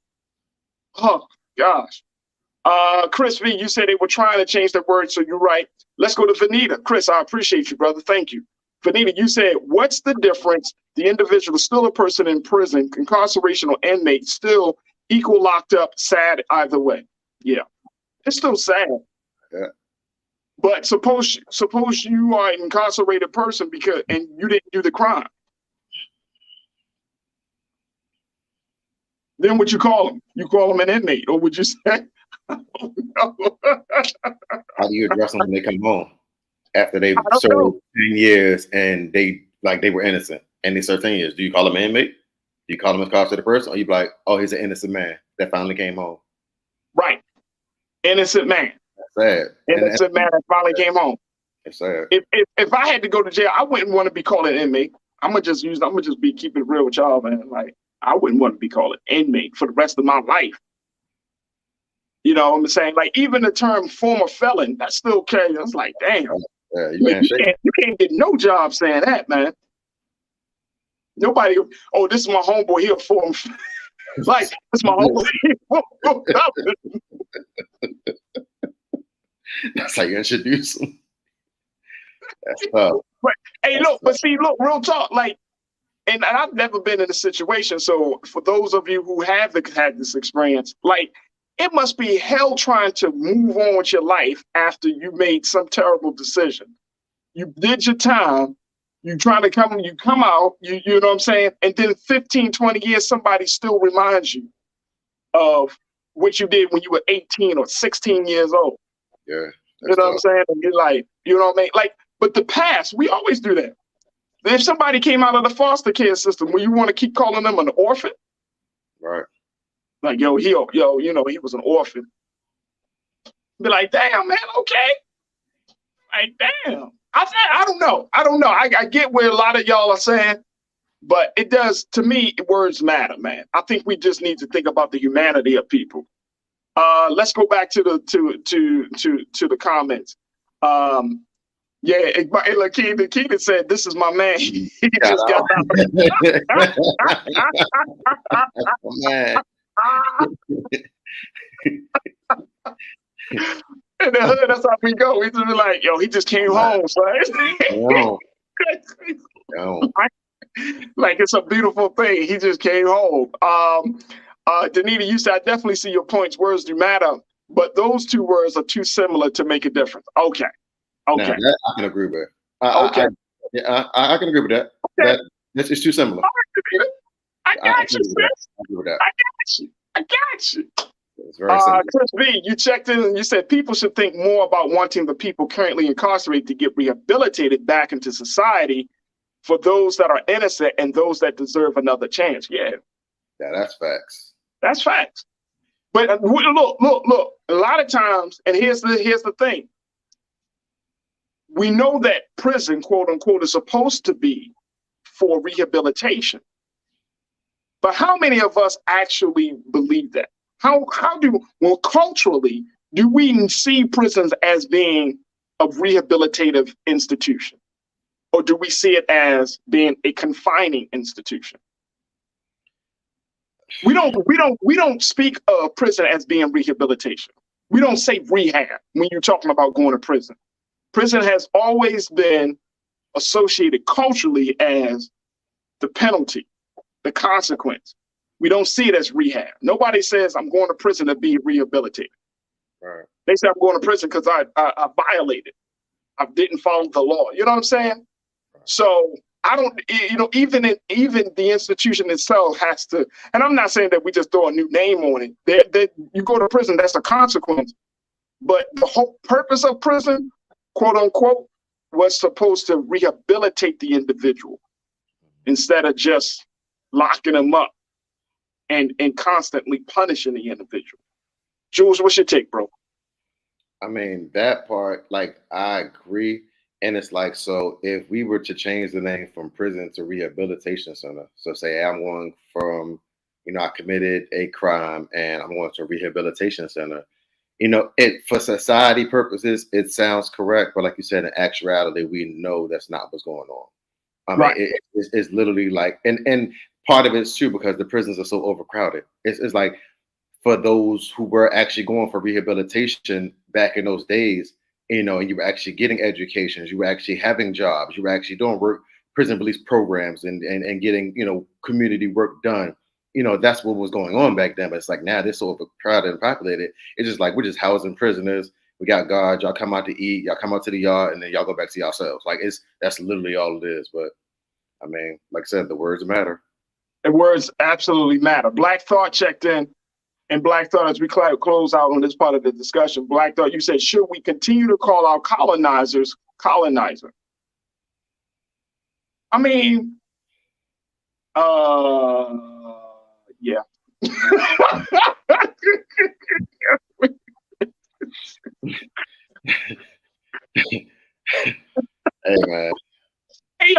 Oh gosh. Chris V, you said they were trying to change the word, so you're right. Let's go to Vanita. Chris, I appreciate you, brother. Thank you. Vanita, you said, what's the difference? The individual is still a person in prison, incarceration or inmate, still equal locked up, sad either way. Yeah, it's still sad. Yeah. But suppose you are an incarcerated person and you didn't do the crime. Then what you call them? You call them an inmate, or would you say? Oh, no. How do you address them when they come home after they've served 10 years and they were innocent and they served 10 years? Do you call them an inmate? Do you call them a incarcerated person? Or you be like, oh, he's an innocent man that finally came home? Right. Innocent man. That's sad. Innocent man that finally came home. It's sad. If I had to go to jail, I wouldn't want to be called an inmate. I'm gonna just be keeping it real with y'all, man. Like I wouldn't want to be called an inmate for the rest of my life. You know what I'm saying? Like even the term former felon, that's still carrying. It's like, damn. Yeah, you can't get no job saying that, man. Nobody, oh, this is my homeboy, he a former like this is my homeboy. That's how you introduce them. That's tough. But hey, look, real talk, like, and I've never been in a situation. So for those of you who have had this experience, like, it must be hell trying to move on with your life after you made some terrible decision. You did your time, you come out, you know what I'm saying? And then 15, 20 years, somebody still reminds you of what you did when you were 18 or 16 years old. Yeah. You know what I'm saying? And you're like, you know what I mean? Like, but the past, we always do that. If somebody came out of the foster care system, will you want to keep calling them an orphan? Right. Like, he was an orphan. Be like, damn, man, okay. Like, damn. I don't know. I get where a lot of y'all are saying, but it does, to me, words matter, man. I think we just need to think about the humanity of people. Let's go back to the comments. Keaton said, this is my man. He just got out. In the hood, that's how we go. We just be like, yo, he just came home, son. Like, it's a beautiful thing. He just came home. Danita, you said, I definitely see your points. Words do matter, but those two words are too similar to make a difference. Okay. Now, that I can agree with. I can agree with that. Okay. It's too similar. I got you, sis. I got you. It's very simple. Chris B, you checked in and you said people should think more about wanting the people currently incarcerated to get rehabilitated back into society for those that are innocent and those that deserve another chance. Yeah, that's facts. That's facts. But look. A lot of times, and here's the thing. we know that prison, quote unquote, is supposed to be for rehabilitation. But how many of us actually believe that? Well, culturally, do we see prisons as being a rehabilitative institution? Or do we see it as being a confining institution? We don't speak of prison as being rehabilitation. We don't say rehab when you're talking about going to prison. Prison has always been associated culturally as the penalty, the consequence. We don't see it as rehab. Nobody says I'm going to prison to be rehabilitated. Right. They say I'm going to prison because I violated. I didn't follow the law. You know what I'm saying? Right. So I don't, even the institution itself has to, and I'm not saying that we just throw a new name on it. That you go to prison, that's a consequence. But the whole purpose of prison, quote unquote, was supposed to rehabilitate the individual instead of just locking them up and constantly punishing the individual. Jules, what's your take, bro? I mean, that part, like, I agree. And it's like, so if we were to change the name from prison to rehabilitation center, so say I'm going from, I committed a crime and I'm going to a rehabilitation center, it for society purposes, it sounds correct. But like you said, in actuality, we know that's not what's going on. I mean, it's literally like, and part of it's true because the prisons are so overcrowded. It's like, for those who were actually going for rehabilitation back in those days, and you were actually getting educations, you were actually having jobs, you were actually doing work, prison release programs and getting, community work done. That's what was going on back then. But it's like now they're so overcrowded and populated. It's just like, we're just housing prisoners. We got guards, y'all come out to eat, y'all come out to the yard, and then y'all go back to yourselves. Like that's literally all it is. But I mean, like I said, the words matter. The words absolutely matter. Black Thought checked in. And Black Thought, as we close out on this part of the discussion, Black Thought, you said, should we continue to call our colonizers colonizer? I mean, yeah. Hey, man. Hey,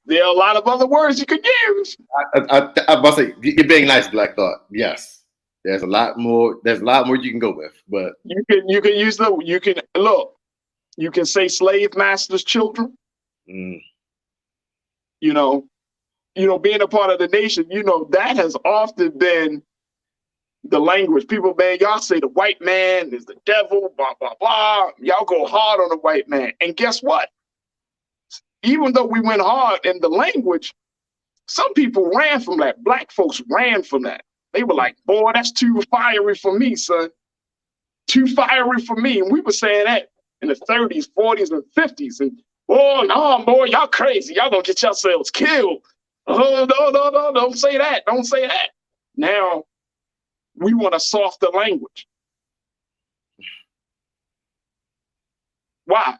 there are a lot of other words you could use. I must say, you're being nice, Black Thought. Yes. There's a lot more you can go with, but you can say slave masters' children. Mm. Being a part of the nation, that has often been the language. People, man, y'all say the white man is the devil, blah, blah, blah. Y'all go hard on the white man. And guess what? Even though we went hard in the language, some people ran from that. Black folks ran from that. They were like, boy, that's too fiery for me, son. Too fiery for me. And we were saying that in the 30s, 40s, and 50s. And, oh, no, boy, y'all crazy. Y'all gonna get yourselves killed. Oh, no, don't say that. Don't say that. Now, we want a softer language. Why?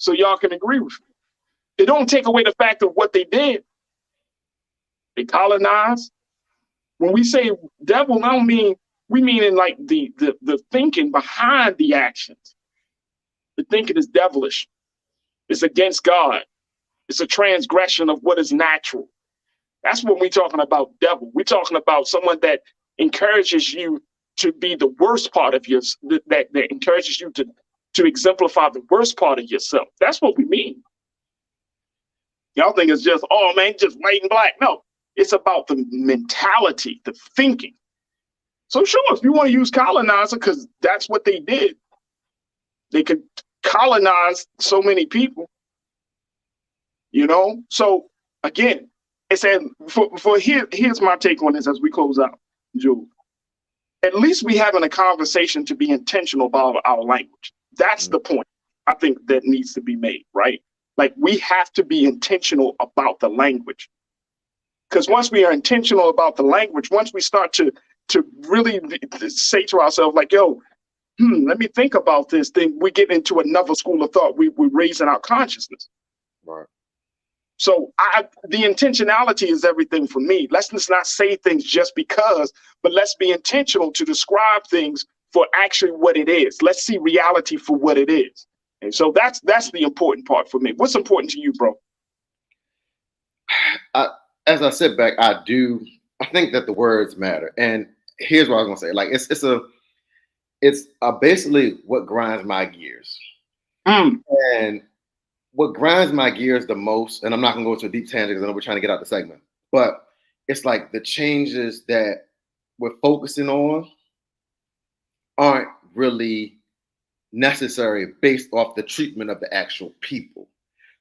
So y'all can agree with me. It don't take away the fact of what they did. They colonized. When we say devil, we mean in like the thinking behind the actions. The thinking is devilish. It's against God. It's a transgression of what is natural. That's what we're talking about, devil. We're talking about someone that encourages you to be the worst part of yours, that encourages you to exemplify the worst part of yourself. That's what we mean. Y'all think it's just, oh man, just white and black. No, it's about the mentality, the thinking. So sure, if you want to use colonizer, because that's what they did, they could colonize so many people, So again, it's here's my take on this as we close out, Jules. At least we having a conversation to be intentional about our language. That's the point I think that needs to be made, right? Like we have to be intentional about the language. Because once we are intentional about the language, once we start to really say to ourselves, like, yo, let me think about this, then we get into another school of thought. We're raising our consciousness. Right. So the intentionality is everything for me. Let's just not say things just because, but let's be intentional to describe things for actually what it is. Let's see reality for what it is. And so that's the important part for me. What's important to you, bro? As I sit back, I think that the words matter. And here's what I was gonna say. Like it's basically what grinds my gears. And what grinds my gears the most, and I'm not gonna go into a deep tangent because I know we're trying to get out the segment, but it's like the changes that we're focusing on aren't really necessary based off the treatment of the actual people.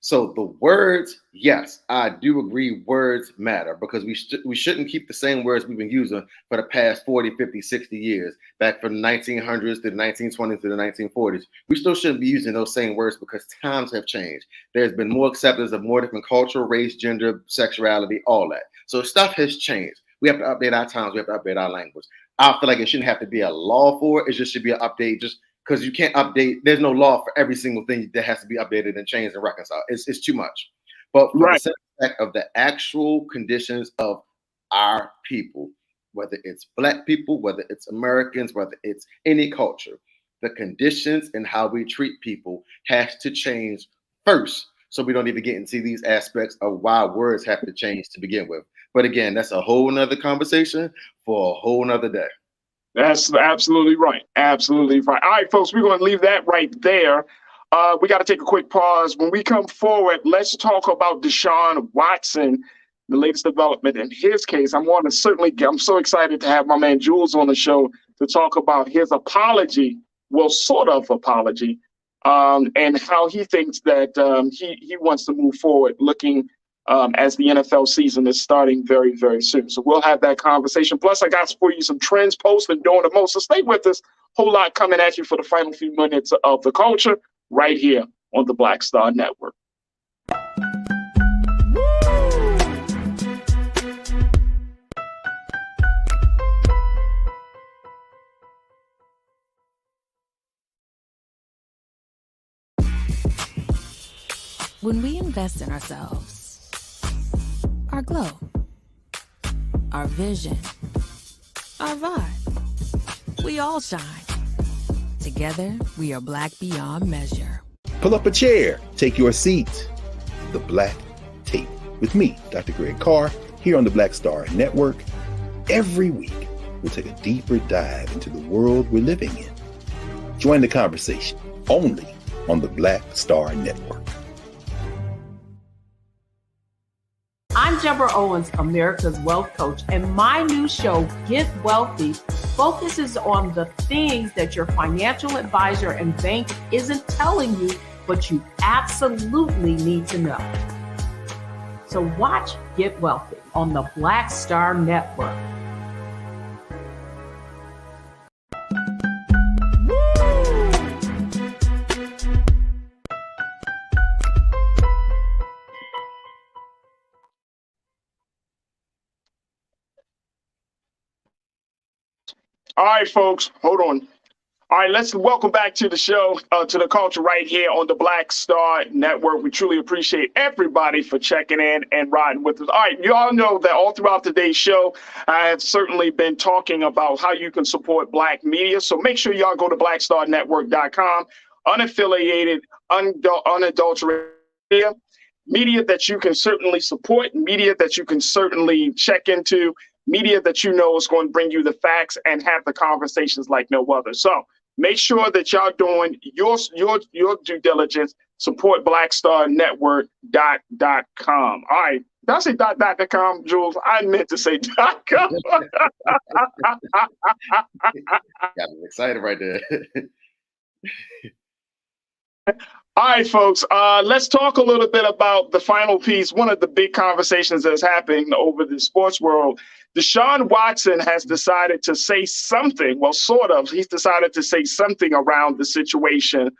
So the words, yes, I do agree words matter, because we shouldn't keep the same words we've been using for the past 40, 50, 60 years, back from the 1900s to the 1920s to the 1940s. We still shouldn't be using those same words because times have changed. There's been more acceptance of more different culture, race, gender, sexuality, all that. So stuff has changed. We have to update our times. We have to update our language. I feel like it shouldn't have to be a law for it. It just should be an update, just because you can't update. There's no law for every single thing that has to be updated and changed and reconciled. It's too much. But for the sake of the actual conditions of our people, whether it's Black people, whether it's Americans, whether it's any culture, the conditions and how we treat people has to change first. So we don't even get into these aspects of why words have to change to begin with. But again, that's a whole nother conversation for a whole nother day. That's absolutely right. Absolutely right. All right, folks, we're going to leave that right there. We got to take a quick pause. When we come forward, let's talk about Deshaun Watson, the latest development in his case. I'm so excited to have my man Jules on the show to talk about his apology, well, sort of apology, and how he thinks that he wants to move forward looking as the NFL season is starting very, very soon. So we'll have that conversation. Plus, I got for you some trends posted during the most. So stay with us. Whole lot coming at you for the final few minutes of the culture right here on the Black Star Network. When we invest in ourselves, our glow, our vision, our vibe, we all shine. Together, we are Black beyond measure. Pull up a chair, take your seat. The Black Tape with me, Dr. Greg Carr, here on the Black Star Network. Every week, we'll take a deeper dive into the world we're living in. Join the conversation only on the Black Star Network. I'm Deborah Owens, America's Wealth Coach, and my new show, Get Wealthy, focuses on the things that your financial advisor and bank isn't telling you, but you absolutely need to know. So watch Get Wealthy on the Black Star Network. All right, folks, hold on. All right, let's welcome back to the show, to the culture right here on the Black Star Network. We truly appreciate everybody for checking in and riding with us. All right, you all know that all throughout today's show, I have certainly been talking about how you can support Black media. So make sure y'all go to blackstarnetwork.com, unaffiliated, unadulterated media that you can certainly support, media that you can certainly check into, media that you know is going to bring you the facts and have the conversations like no other. So make sure that y'all doing your due diligence. Support blackstarnetwork.com. All right. Did I say .com, Jules? I meant to say .com. Got me excited right there. All right, folks, let's talk a little bit about the final piece. One of the big conversations that's happening over the sports world. Deshaun Watson has decided to say something, well, sort of. He's decided to say something around the situation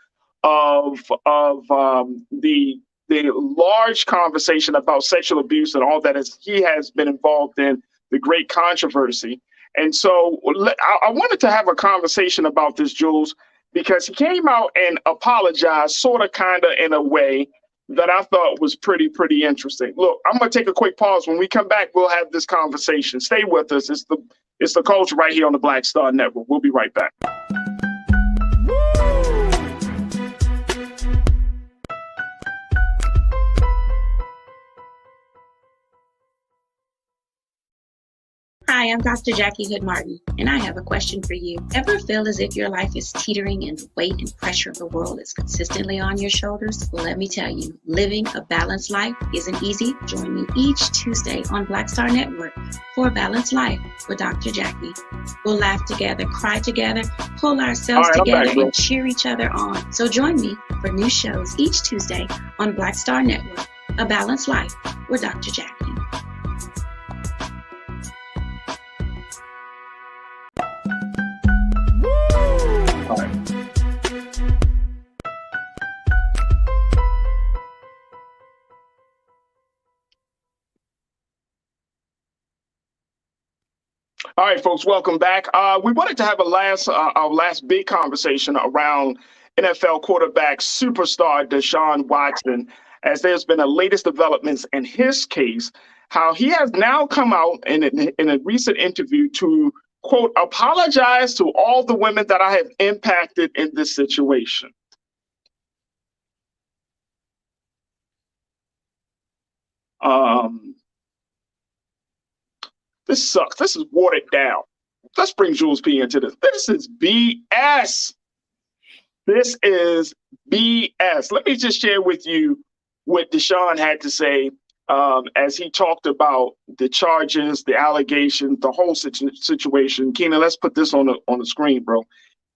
of the large conversation about sexual abuse and all that he has been involved in, the great controversy. And so I wanted to have a conversation about this, Jules, because he came out and apologized sort of kind of in a way that I thought was pretty interesting. Look, I'm going to take a quick pause. When we come back, we'll have this conversation. Stay with us. It's the culture right here on the Black Star Network. We'll be right back. Hi, I'm Dr. Jackie Hood Martin, and I have a question for you. Ever feel as if your life is teetering and the weight and pressure of the world is consistently on your shoulders? Well, let me tell you, living a balanced life isn't easy. Join me each Tuesday on Black Star Network for A Balanced Life with Dr. Jackie. We'll laugh together, cry together, pull ourselves together, and cheer each other on. So join me for new shows each Tuesday on Black Star Network, A Balanced Life with Dr. Jackie. All right, folks, welcome back. We wanted to have our last big conversation around NFL quarterback superstar Deshaun Watson, as there's been a latest developments in his case, how he has now come out in a recent interview to, quote, apologize to all the women that I have impacted in this situation. This sucks. This is watered down. Let's bring Jules P into this. This is BS. This is BS. Let me just share with you what Deshaun had to say as he talked about the charges, the allegations, the whole situation. Keenan, let's put this on the screen, bro.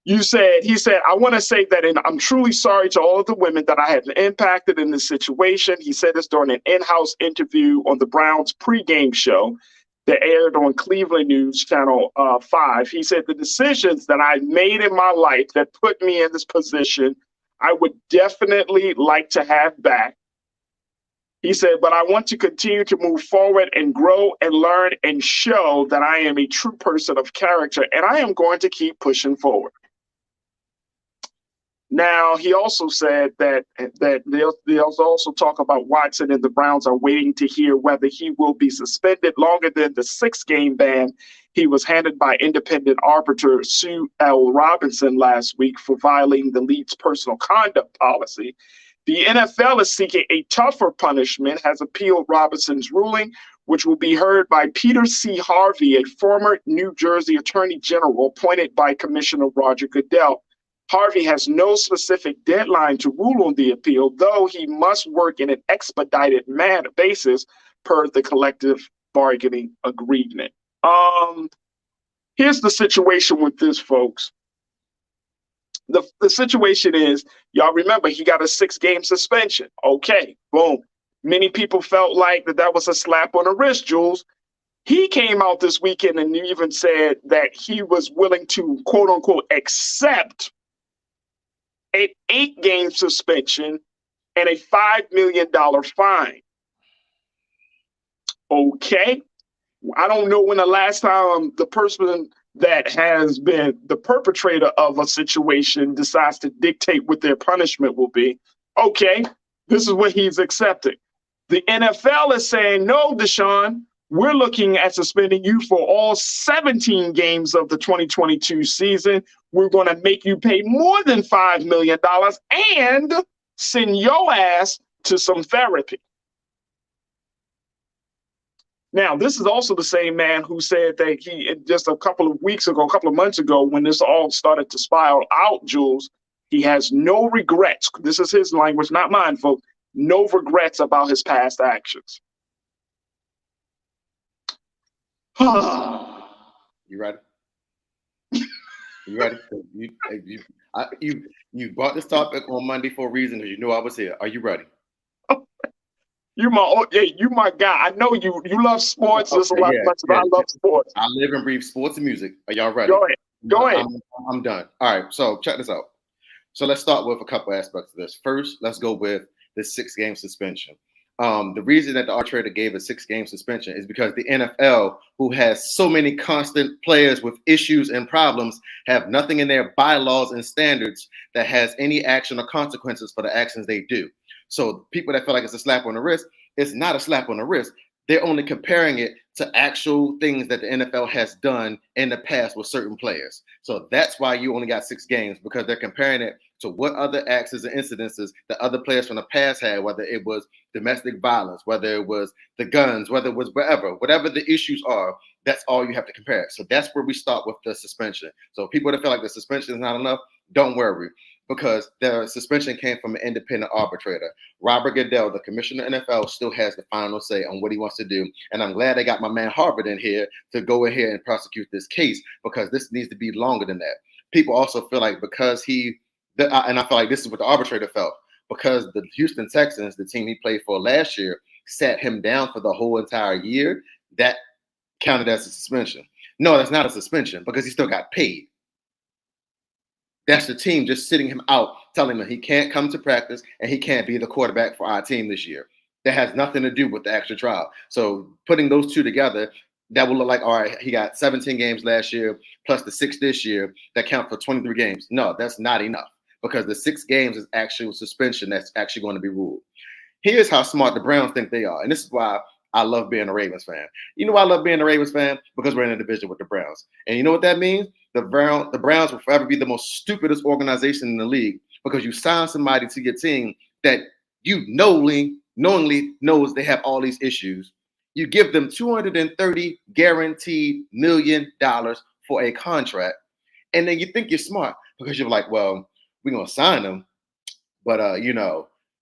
He said, I want to say that I'm truly sorry to all of the women that I have impacted in this situation. He said this during an in-house interview on the Browns pregame show that aired on Cleveland News Channel 5. He said, the decisions that I made in my life that put me in this position, I would definitely like to have back. He said, but I want to continue to move forward and grow and learn and show that I am a true person of character, and I am going to keep pushing forward. Now, he also said that they'll also talk about Watson and the Browns are waiting to hear whether he will be suspended longer than the 6-game ban he was handed by independent arbiter Sue L. Robinson last week for violating the league's personal conduct policy. The NFL is seeking a tougher punishment, has appealed Robinson's ruling, which will be heard by Peter C. Harvey, a former New Jersey Attorney General appointed by Commissioner Roger Goodell. Harvey has no specific deadline to rule on the appeal, though he must work in an expedited basis per the collective bargaining agreement. Here's the situation with this, folks. The situation is, y'all remember, he got a 6-game suspension. Okay, boom. Many people felt like that was a slap on the wrist, Jules. He came out this weekend and even said that he was willing to, quote unquote, accept an 8-game suspension and a $5 million fine. Okay. I don't know when the last time the person that has been the perpetrator of a situation decides to dictate what their punishment will be. Okay. This is what he's accepting. The NFL is saying, no, Deshaun, we're looking at suspending you for all 17 games of the 2022 season. We're going to make you pay more than $5 million and send your ass to some therapy. Now, this is also the same man who said that he, just a couple of months ago, when this all started to spiral out, Jules, he has no regrets. This is his language, not mine, folks. No regrets about his past actions. You ready? You ready? You brought this topic on Monday for a reason, because you knew I was here. Are you ready? You my guy. I know you love sports just as much as I love sports. I live and breathe sports and music. Are y'all ready? Go ahead. I'm done. All right, so check this out. So let's start with a couple aspects of this. First, let's go with the 6-game suspension. The reason that the arbitrator gave a 6-game suspension is because the NFL, who has so many constant players with issues and problems, have nothing in their bylaws and standards that has any action or consequences for the actions they do. So people that feel like it's a slap on the wrist, it's not a slap on the wrist. They're only comparing it to actual things that the NFL has done in the past with certain players. So that's why you only got 6 games, because they're comparing it So what other acts and incidences that other players from the past had, whether it was domestic violence, whether it was the guns, whether it was whatever the issues are, that's all you have to compare. So that's where we start with the suspension. So people that feel like the suspension is not enough, don't worry, because the suspension came from an independent arbitrator. Robert Goodell, the commissioner of the NFL, still has the final say on what he wants to do. And I'm glad they got my man Harvard in here to go ahead and prosecute this case, because this needs to be longer than that. People also feel like because and I feel like this is what the arbitrator felt, because the Houston Texans, the team he played for last year, sat him down for the whole entire year, that counted as a suspension. No, that's not a suspension, because he still got paid. That's the team just sitting him out, telling him he can't come to practice and he can't be the quarterback for our team this year. That has nothing to do with the extra trial. So putting those two together, that will look like, all right, he got 17 games last year plus the 6 this year. That count for 23 games. No, that's not enough, because the 6 games is actual suspension that's actually going to be ruled. Here's how smart the Browns think they are. And this is why I love being a Ravens fan. You know why I love being a Ravens fan? Because we're in a division with the Browns. And you know what that means? The Browns will forever be the most stupidest organization in the league, because you sign somebody to your team that you knowingly knows they have all these issues. You give them $230 guaranteed $1 million for a contract. And then you think you're smart, because you're like, well, we're going to sign him, but,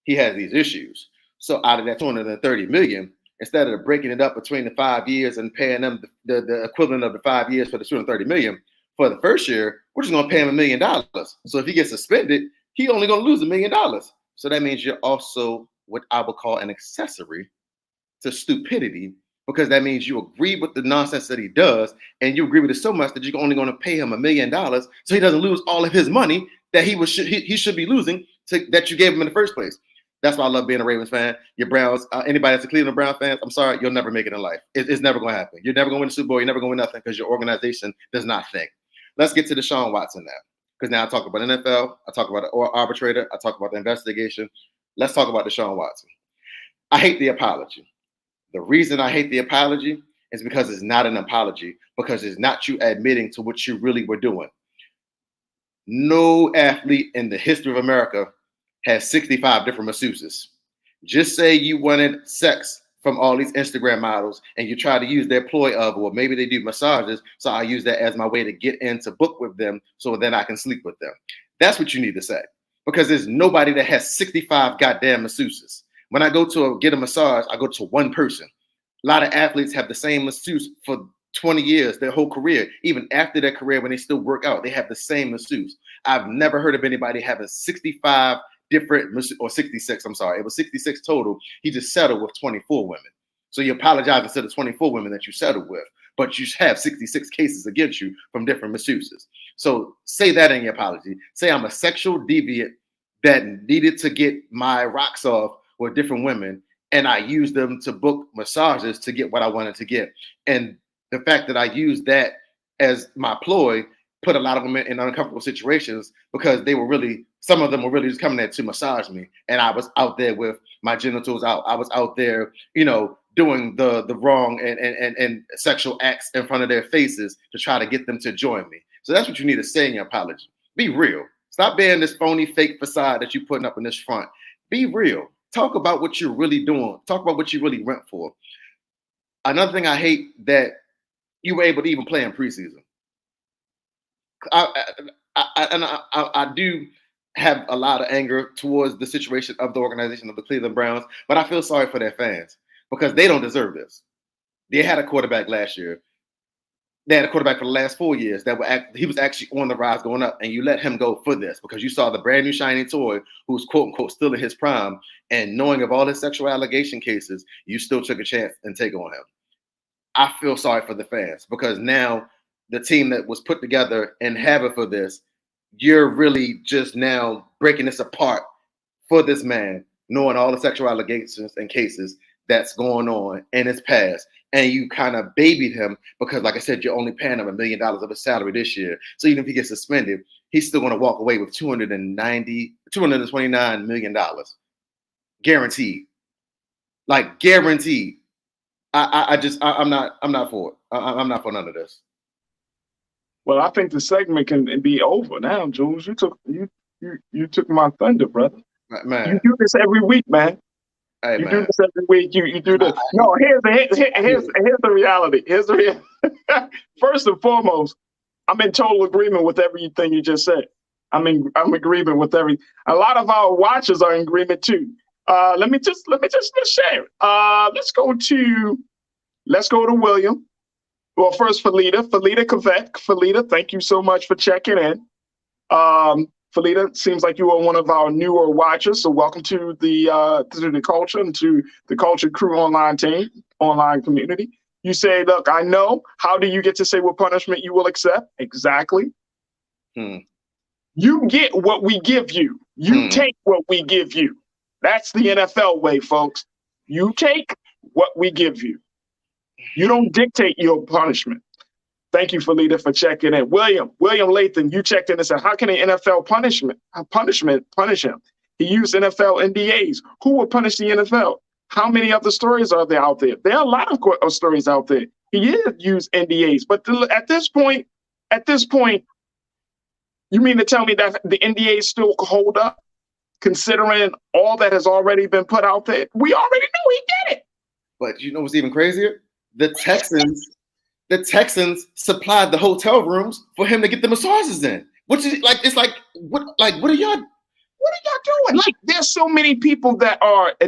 he has these issues. So out of that $230 million, instead of breaking it up between the 5 years and paying them the equivalent of the 5 years for the $230 million, for the first year, we're just going to pay him $1 million. So if he gets suspended, he only going to lose $1 million. So that means you're also what I would call an accessory to stupidity, because that means you agree with the nonsense that he does, and you agree with it so much that you're only going to pay him $1 million, so he doesn't lose all of his money that he should be losing that you gave him in the first place. That's why I love being a Ravens fan. Your Browns, anybody that's a Cleveland Brown fan, I'm sorry, you'll never make it in life. It's never going to happen. You're never going to win the Super Bowl. You're never going to win nothing, because your organization does not think. Let's get to Deshaun Watson now, because now I talk about NFL, I talk about the arbitrator, I talk about the investigation. Let's talk about Deshaun Watson. I hate the apology. The reason I hate the apology is because it's not an apology, because it's not you admitting to what you really were doing. No athlete in the history of America has 65 different masseuses. Just say you wanted sex from all these Instagram models and you try to use their ploy of, well, maybe they do massages, so I use that as my way to get into book with them so then I can sleep with them. That's what you need to say, because there's nobody that has 65 goddamn masseuses. When I go to get a massage, I go to one person. A lot of athletes have the same masseuse for 20 years, their whole career. Even after their career, when they still work out, they have the same masseuse. I've never heard of anybody having 65 different, or 66, I'm sorry. It was 66 total. He just settled with 24 women. So you apologize instead of 24 women that you settled with, but you have 66 cases against you from different masseuses. So say that in your apology. Say I'm a sexual deviant that needed to get my rocks off with different women, and I used them to book massages to get what I wanted to get. And the fact that I used that as my ploy put a lot of women in uncomfortable situations, because they were really, some of them were really just coming there to massage me. And I was out there with my genitals out. I was out there, doing the wrong and sexual acts in front of their faces to try to get them to join me. So that's what you need to say in your apology. Be real. Stop being this phony fake facade that you're putting up in this front. Be real. Talk about what you're really doing. Talk about what you really went for. Another thing I hate, that you were able to even play in preseason. I do have a lot of anger towards the situation of the organization of the Cleveland Browns, but I feel sorry for their fans, because they don't deserve this. They had a quarterback last year. They had a quarterback for the last 4 years he was actually on the rise going up, and you let him go for this because you saw the brand new shiny toy who's quote unquote still in his prime, and knowing of all his sexual allegation cases, you still took a chance and take on him. I feel sorry for the fans, because now the team that was put together and have it for this, you're really just now breaking this apart for this man, knowing all the sexual allegations and cases that's going on in his past. And you kind of babied him because, like I said, you're only paying him $1 million of his salary this year. So even if he gets suspended, he's still going to walk away with $229 million. Guaranteed. Like guaranteed. I'm not for it. I'm not for none of this. Well, I think the segment can be over now, Jules. You You took my thunder, brother. Man, You do this every week, man. hey, You man. do this every week. You do this. No, here's the reality. Here's the reality. First and foremost, I'm in total agreement with everything you just said. I'm agreement with everything. A lot of our watchers are in agreement too. Let me just share it. Let's go to William. Well, first, Felita Kavek. Felita, thank you so much for checking in. Felita, seems like you are one of our newer watchers, so welcome to the culture and to the Culture Crew online community. You say, look, I know. How do you get to say what punishment you will accept? Exactly. You get what we give you. You take what we give you. That's the NFL way, folks. You take what we give you. You don't dictate your punishment. Thank you, Felita, for checking in. William Lathan, you checked in and said, how can an NFL punishment punish him? He used NFL NDAs. Who will punish the NFL? How many other stories are there out there? There are a lot of stories out there. He did use NDAs, but at this point, you mean to tell me that the NDAs still hold up, considering all that has already been put out there? We already know he did it. But you know what's even crazier? The Texans supplied the hotel rooms for him to get the massages in. Which is what are y'all doing? Like, there's so many people that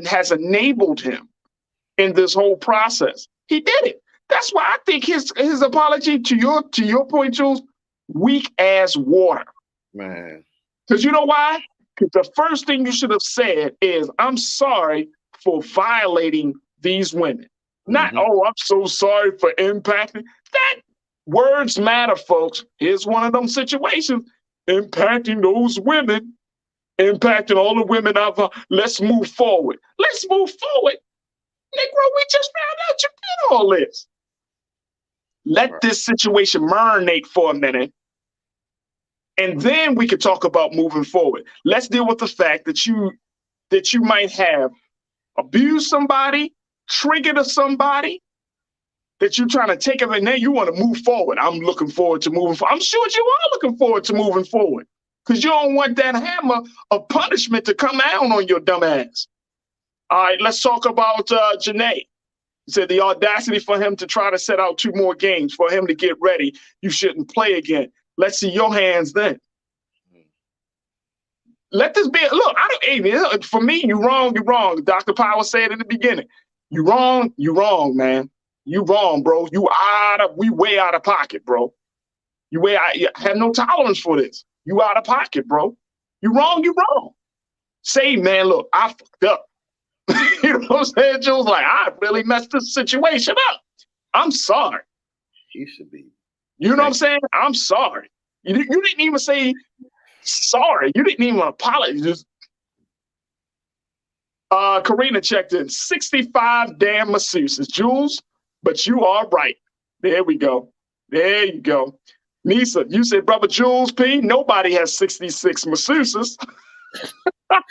has enabled him in this whole process. He did it. That's why I think his apology, to your point, Jules, weak as water. Man. Because you know why? Because the first thing you should have said is, I'm sorry for violating these women. Not, oh, I'm so sorry for impacting. That words matter, folks. Here's one of them situations. Impacting those women, impacting all the women let's move forward. Let's move forward. Negro, we just found out you did all this. Let this situation marinate for a minute. And then we could talk about moving forward. Let's deal with the fact that you might have abused somebody, triggered somebody, that you're trying to take them, and now you want to move forward. I'm looking forward to moving forward. I'm sure you are looking forward to moving forward because you don't want that hammer of punishment to come down on your dumb ass. All right, let's talk about Janae. He said the audacity for him to try to set out 2 more games, for him to get ready. You shouldn't play again. Let's see your hands then. Let this be, look, for me, you're wrong. Dr. Power said in the beginning, you're wrong, man. You wrong, bro. We way out of pocket, bro. You have no tolerance for this. You out of pocket, bro. You wrong. Say, man, look, I fucked up. You know what I'm saying? Jules, like, I really messed this situation up. I'm sorry. He should be. You know what I'm saying? I'm sorry. You didn't even say sorry. You didn't even apologize. Karina checked in 65 damn masseuses. Jules, but you are right. There we go. There you go. Nisa, you said, brother Jules P, nobody has 66 masseuses. Come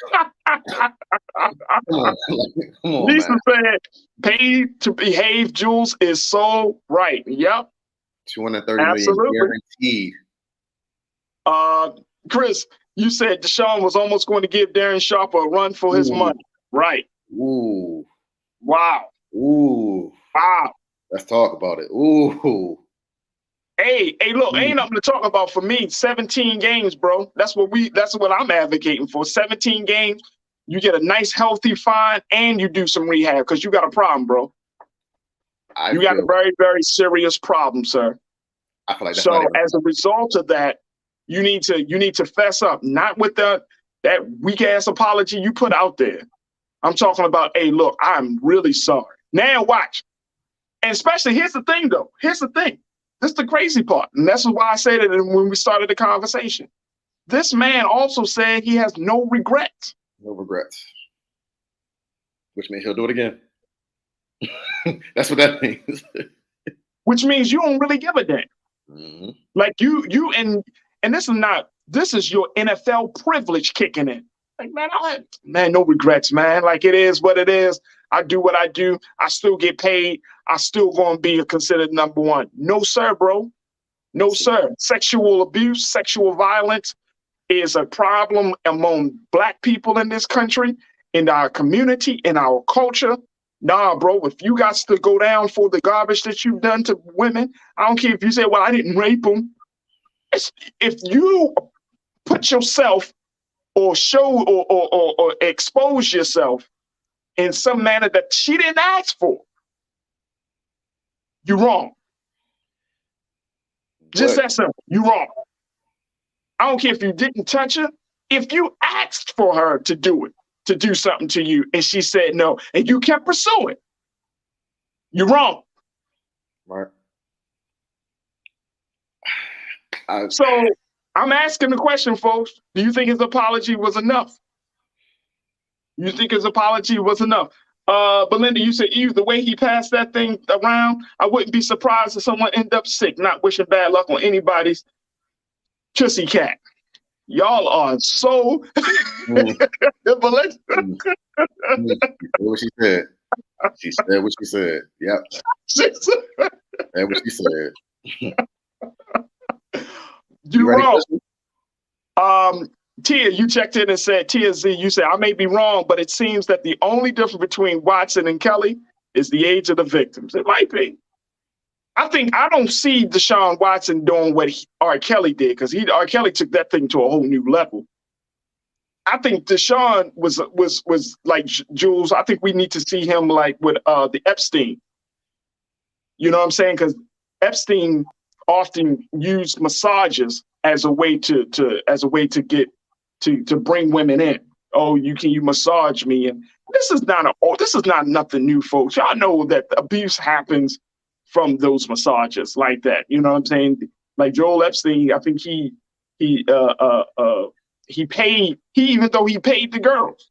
on, Nisa said, paid to behave, Jules is so right. Yep. 230 Absolutely. million guaranteed. Chris, you said Deshaun was almost going to give Darren Sharper a run for his money. Right. Ooh. Wow. Ooh. Wow. Let's talk about it. Ooh. Hey, look, ain't nothing to talk about for me. 17 games, bro. That's what I'm advocating for. 17 games. You get a nice, healthy fine, and you do some rehab because you got a problem, bro. You got a very, very serious problem, sir. I feel like that's so as a result of that, you need to fess up, not with that weak ass apology you put out there. I'm talking about, hey, look, I'm really sorry. Now watch. And especially, here's the thing, though. Here's the thing. This is the crazy part. And that's why I said it when we started the conversation. This man also said he has no regrets. No regrets. Which means he'll do it again. That's what that means. Which means you don't really give a damn. Mm-hmm. Like you and this is your NFL privilege kicking in. Like, man, no regrets, man. Like, it is what it is. I do what I do. I still get paid. I still gonna be considered number one. No, sir, bro. No, sir. Sexual abuse, sexual violence is a problem among Black people in this country, in our community, in our culture. Nah, bro, if you got to go down for the garbage that you've done to women, I don't care if you say, well, I didn't rape them. If you put yourself or show or expose yourself in some manner that she didn't ask for, you're wrong. Just that simple. You're wrong. I don't care if you didn't touch her. If you asked for her to do it, to do something to you, and she said no, and you kept pursuing, you're wrong. Right. So I'm asking the question, folks. Do you think his apology was enough? You think his apology was enough? Belinda, you said, Eve, the way he passed that thing around, I wouldn't be surprised if someone ended up sick, not wishing bad luck on anybody's chussy cat. Y'all are so... What she said. She said what she said. Yep. That's what she said. You're wrong. Tia, you checked in and said, Tia Z, you said, I may be wrong, but it seems that the only difference between Watson and Kelly is the age of the victims. It might be. I don't see Deshaun Watson doing what R. Kelly did, because R. Kelly took that thing to a whole new level. I think Deshaun was like Jules. I think we need to see him like with the Epstein. You know what I'm saying? Because Epstein often used massages as a way to get to bring women in. Oh, you massage me, and this is not nothing new, folks. Y'all know that abuse happens from those massages like that. You know what I'm saying? Like Joel Epstein, I think he even though he paid the girls,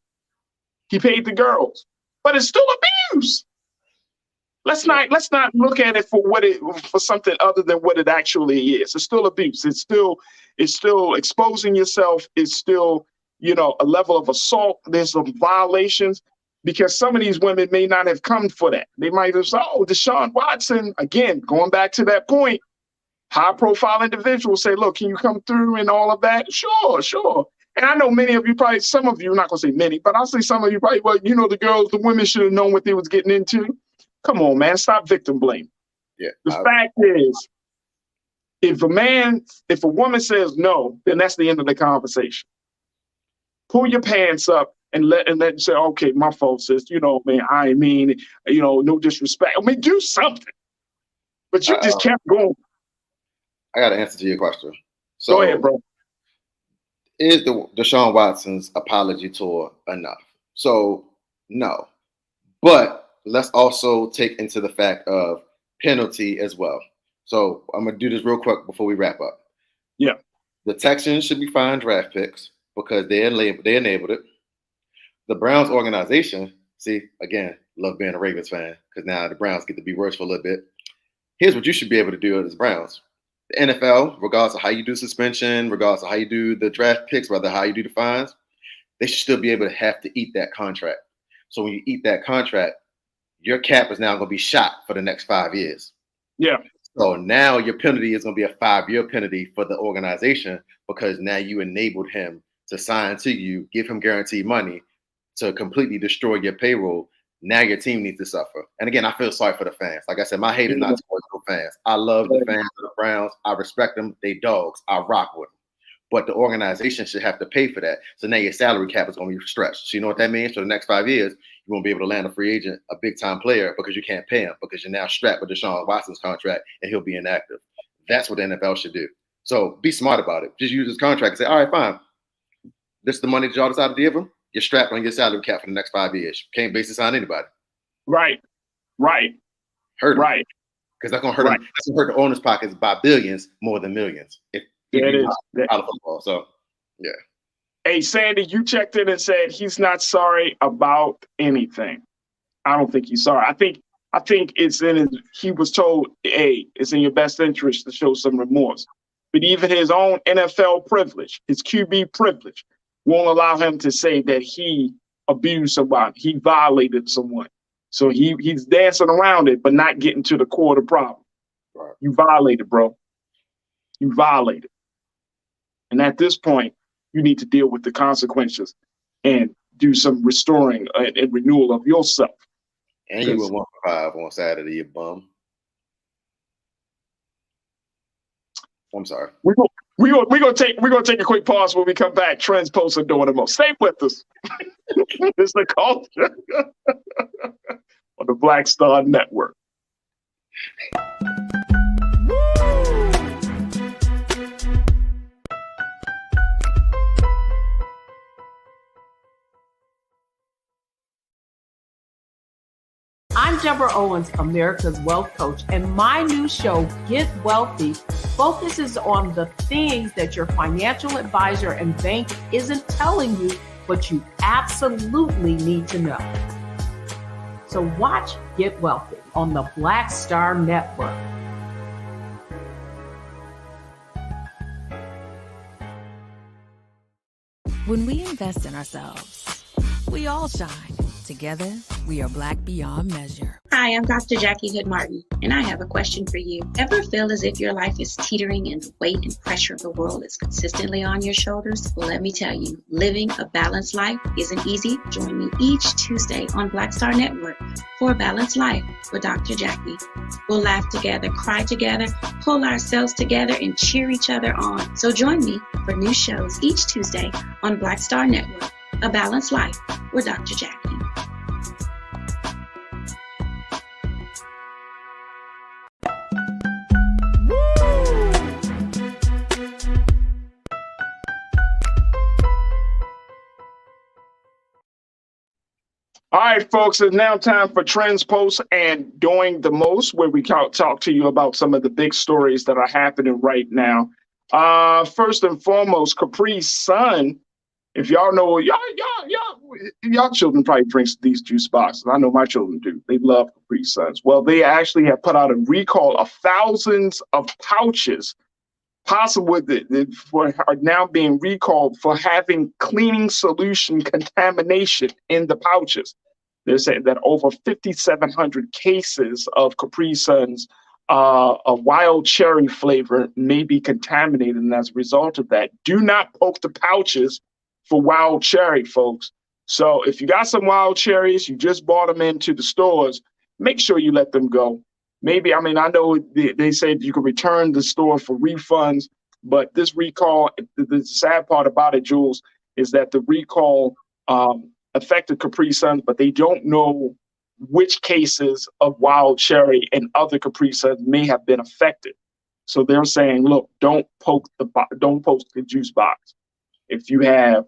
but it's still abuse. Let's not look at it for something other than what it actually is. It's still abuse. It's still exposing yourself. It's still, a level of assault. There's some violations, because some of these women may not have come for that. They might have said, oh, Deshaun Watson, again, going back to that point, high profile individuals say, look, can you come through and all of that? Sure. And I know many of you, probably some of you, I'm not going to say many, but I'll say some of you probably, well, the women should have known what they was getting into. Come on, man, stop victim blame. Yeah. The fact is, if a woman says no, then that's the end of the conversation. Pull your pants up and let say, okay, my fault, sis. Man, I mean, no disrespect. I mean, do something. But you just kept going. I got to answer to your question. So, go ahead, bro. Is the Deshaun Watson's apology tour enough? So, no. But let's also take into the fact of penalty as well. So I'm going to do this real quick before we wrap up. Yeah. The Texans should be fined draft picks because they enabled it. The Browns organization, see, again, love being a Ravens fan because now the Browns get to be worse for a little bit. Here's what you should be able to do as Browns. The NFL, regardless of how you do suspension, regardless of how you do the draft picks, rather how you do the fines, they should still be able to have to eat that contract. So when you eat that contract, your cap is now going to be shot for the next 5 years. Yeah. So now your penalty is going to be a 5-year penalty for the organization because now you enabled him to sign to you, give him guaranteed money to completely destroy your payroll. Now your team needs to suffer. And again, I feel sorry for the fans. Like I said, my hate is not towards no fans. I love the fans of the Browns. I respect them. They dogs. I rock with them. But the organization should have to pay for that. So now your salary cap is going to be stretched. So you know what that means? For the next 5 years, you won't be able to land a free agent, a big-time player, because you can't pay him, because you're now strapped with Deshaun Watson's contract, and he'll be inactive. That's what the NFL should do. So be smart about it. Just use his contract and say, all right, fine. This is the money that y'all decided to give him. You're strapped on your salary cap for the next 5 years. You can't basically sign anybody. Right. Hurt him. Right. Because that's going to hurt him. That's going to hurt the owner's pockets by billions more than millions. It is. Out of football. So, yeah. Hey, Sandy, you checked in and said he's not sorry about anything. I don't think he's sorry. I think he was told, hey, it's in your best interest to show some remorse. But even his own NFL privilege, his QB privilege, won't allow him to say that he abused someone, he violated someone. So he's dancing around it, but not getting to the core of the problem. Right. You violated, bro. You violated. And at this point, you need to deal with the consequences and do some restoring and renewal of yourself. And you were 1 for 5 on Saturday, you bum. I'm sorry. We're gonna take a quick pause when we come back. Trends, posts, and doing the most. Stay with us. It's the culture on the Black Star Network. I'm Deborah Owens, America's Wealth Coach, and my new show, Get Wealthy, focuses on the things that your financial advisor and bank isn't telling you, but you absolutely need to know. So watch Get Wealthy on the Black Star Network. When we invest in ourselves, we all shine. Together, we are Black beyond measure. Hi, I'm Dr. Jackie Hood Martin, and I have a question for you. Ever feel as if your life is teetering and the weight and pressure of the world is consistently on your shoulders? Well, let me tell you, living a balanced life isn't easy. Join me each Tuesday on Black Star Network for a Balanced Life with Dr. Jackie. We'll laugh together, cry together, pull ourselves together, and cheer each other on. So join me for new shows each Tuesday on Black Star Network, A Balanced Life with Dr. Jackie. All right, folks, it's now time for Trends, Posts, and Doing the Most, where we talk to you about some of the big stories that are happening right now. First and foremost, Capri Sun. If y'all know, y'all children probably drinks these juice boxes. I know my children do. They love Capri Suns. Well, they actually have put out a recall of thousands of pouches, possibly are now being recalled for having cleaning solution contamination in the pouches. They're saying that over 5,700 cases of Capri Suns, a wild cherry flavor, may be contaminated. And as a result of that, do not poke the pouches for wild cherry, folks. So if you got some wild cherries, you just bought them into the stores, make sure you let them go. Maybe, I know they said you could return the store for refunds, but this recall, the sad part about it, Jules, is that the recall affected Capri Suns, but they don't know which cases of wild cherry and other Capri Suns may have been affected. So they're saying, look, don't poke the juice box. If you have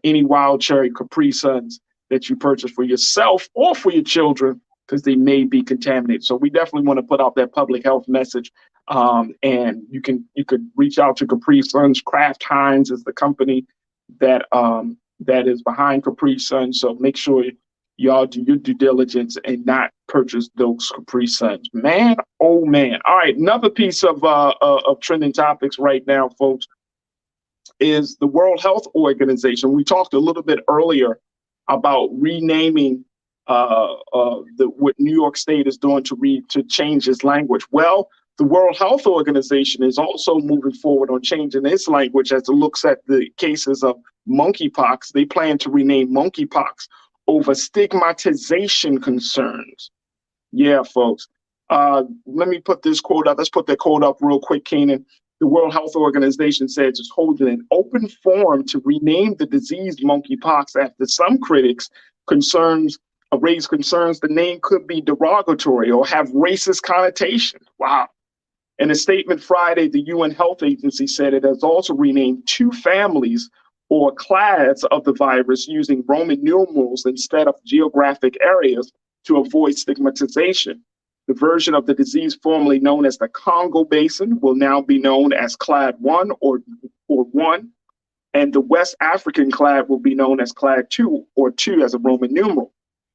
any wild cherry Capri Suns that you purchase for yourself or for your children, because they may be contaminated. So we definitely want to put out that public health message. And you could reach out to Capri Suns. Kraft Heinz is the company that is behind Capri Suns. So make sure y'all do your due diligence and not purchase those Capri Suns. Man, oh man. All right, another piece of trending topics right now, folks, is the World Health Organization. We talked a little bit earlier about renaming what New York State is doing to change its language. Well, the World Health Organization is also moving forward on changing its language as it looks at the cases of monkeypox. They plan to rename monkeypox over stigmatization concerns. Yeah, folks. Let me put this quote up. Let's put that quote up real quick, Keenan. The World Health Organization says it's holding an open forum to rename the disease monkeypox after some critics raise concerns the name could be derogatory or have racist connotations. Wow. In a statement Friday, the UN Health Agency said it has also renamed 2 families or clades of the virus using Roman numerals instead of geographic areas to avoid stigmatization. The version of the disease formerly known as the Congo Basin will now be known as Clade 1 or 1, and the West African clade will be known as Clade 2 or 2 as a Roman numeral.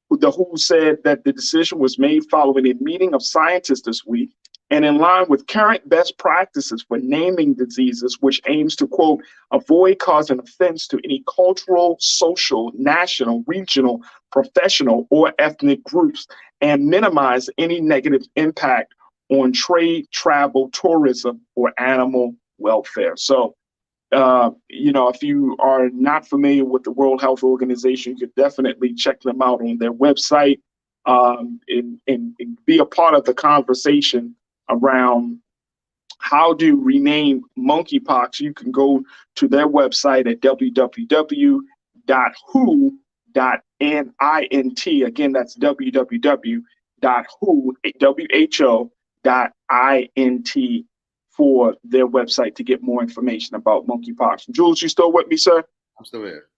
The WHO said that the decision was made following a meeting of scientists this week and in line with current best practices for naming diseases, which aims to, quote, avoid causing offense to any cultural, social, national, regional, professional, or ethnic groups and minimize any negative impact on trade, travel, tourism, or animal welfare. So If you are not familiar with the World Health Organization, you could definitely check them out on their website, and be a part of the conversation around how to rename monkeypox. You can go to their website at www.who.nint. Again, that's www.who.int for their website to get more information about monkeypox. Jules, you still with me, sir? I'm still here.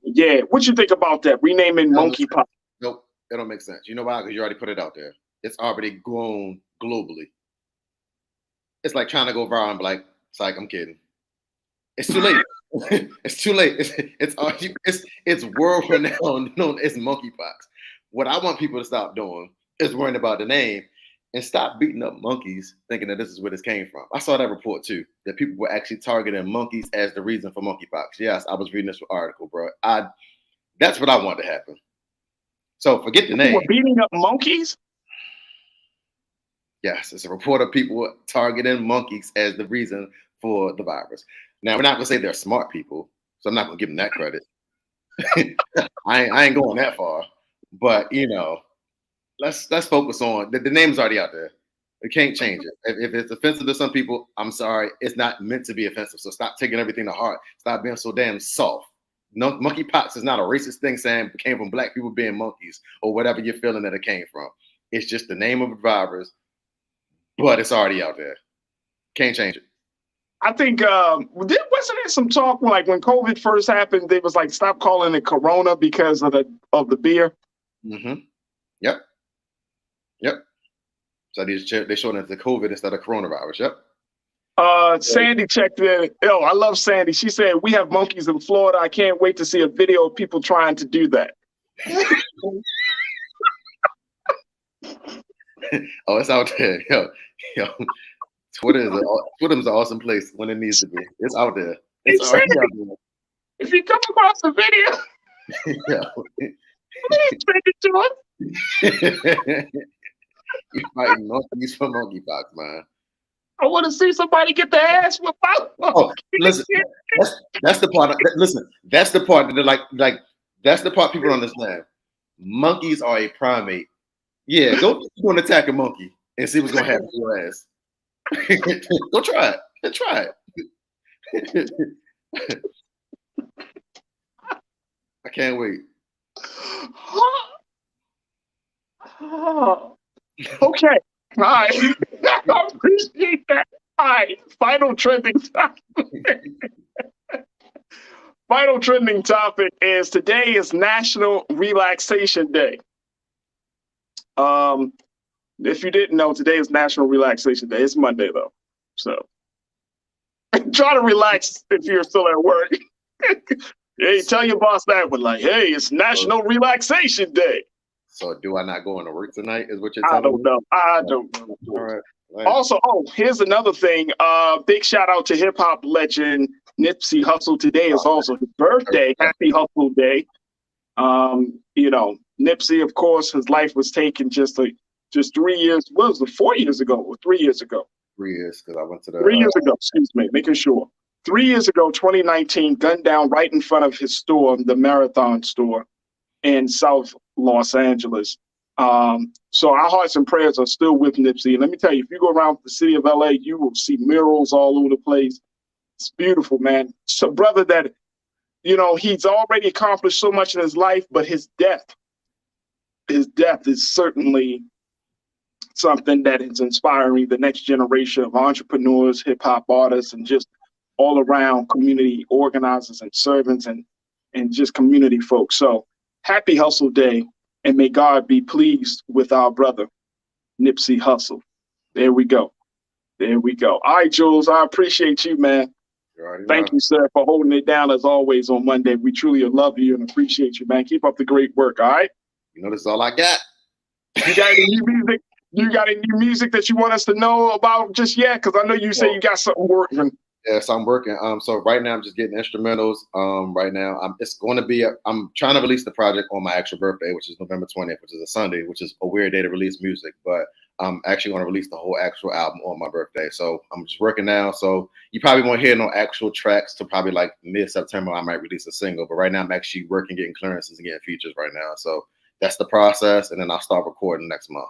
Yeah. What you think about that? Renaming monkeypox? Nope, that don't make sense. You know why? Because you already put it out there. It's already grown globally. It's like trying to go viral and be like, it's like, I'm kidding. It's too late. It's too late. It's world renowned, known as monkeypox. What I want people to stop doing is worrying about the name and stop beating up monkeys thinking that this is where this came from. I saw that report too, that people were actually targeting monkeys as the reason for monkeypox. Yes, I was reading this article, bro. That's what I want to happen. So forget the name. We're beating up monkeys? Yes, it's a report of people targeting monkeys as the reason for the virus. Now, we're not going to say they're smart people, so I'm not going to give them that credit. I ain't going that far. But, let's focus on the name's already out there. We can't change it. If it's offensive to some people, I'm sorry. It's not meant to be offensive. So stop taking everything to heart. Stop being so damn soft. No, monkeypox is not a racist thing saying it came from black people being monkeys or whatever you're feeling that it came from. It's just the name of the virus, but it's already out there. Can't change it. I think wasn't there some talk like when COVID first happened? They was like, stop calling it Corona because of the beer. Mm-hmm. Yep. So they showed it as the COVID instead of coronavirus. Yep. Sandy checked in. Oh, I love Sandy. She said, we have monkeys in Florida. I can't wait to see a video of people trying to do that. Oh, it's out there. Yo. Twitter's an awesome place when it needs to be. It's out there. It's already out there. If you come across the video, please send it to us. You're fighting monkeys for monkeypox, man. I want to see somebody get their ass whipped out. Oh, listen, that's the part. Listen, that's the part that they're like that's the part people don't understand. Monkeys are a primate. Yeah, go and attack a monkey and see what's gonna happen to your ass. Go try it. Try it. I can't wait. Okay. All right. I appreciate that. All right. Final trending topic is today is National Relaxation Day. If you didn't know, today is National Relaxation Day. It's Monday though. So try to relax if you're still at work. Hey, tell your boss that one, like, hey, it's National Relaxation Day. So do I not go into work tonight? Is what you're telling me? I don't know. All right. Also, here's another thing. Big shout out to hip hop legend Nipsey Hussle. Today is also his birthday. Happy Hustle Day. Nipsey, of course, his life was taken just 3 years. What was it? 4 years ago or 3 years ago? 3 years, because I went to the 3 years ago. Excuse me, making sure. 3 years ago, 2019, gunned down right in front of his store, the Marathon store in South Los Angeles. So our hearts and prayers are still with Nipsey. And let me tell you, if you go around the city of LA, you will see murals all over the place. It's beautiful, man. So brother that, he's already accomplished so much in his life, but his death is certainly something that is inspiring the next generation of entrepreneurs, hip hop artists, and just all around community organizers and servants and just community folks. So happy Hustle Day, and may God be pleased with our brother, Nipsey Hussle. There we go. All right, Jules, I appreciate you, man. Thank you, sir, for holding it down as always on Monday. We truly love you and appreciate you, man. Keep up the great work, all right? This is all I got. You got any new music? You got any new music that you want us to know about just yet? Because I know you say you got something working. Yes, I'm working. So right now I'm just getting instrumentals. Right now I'm trying to release the project on my actual birthday, which is November 20th, which is a Sunday, which is a weird day to release music. But I'm actually going to release the whole actual album on my birthday. So I'm just working now. So you probably won't hear no actual tracks till probably like mid-September. I might release a single, but right now I'm actually working, getting clearances and getting features right now. So that's the process. And then I'll start recording next month.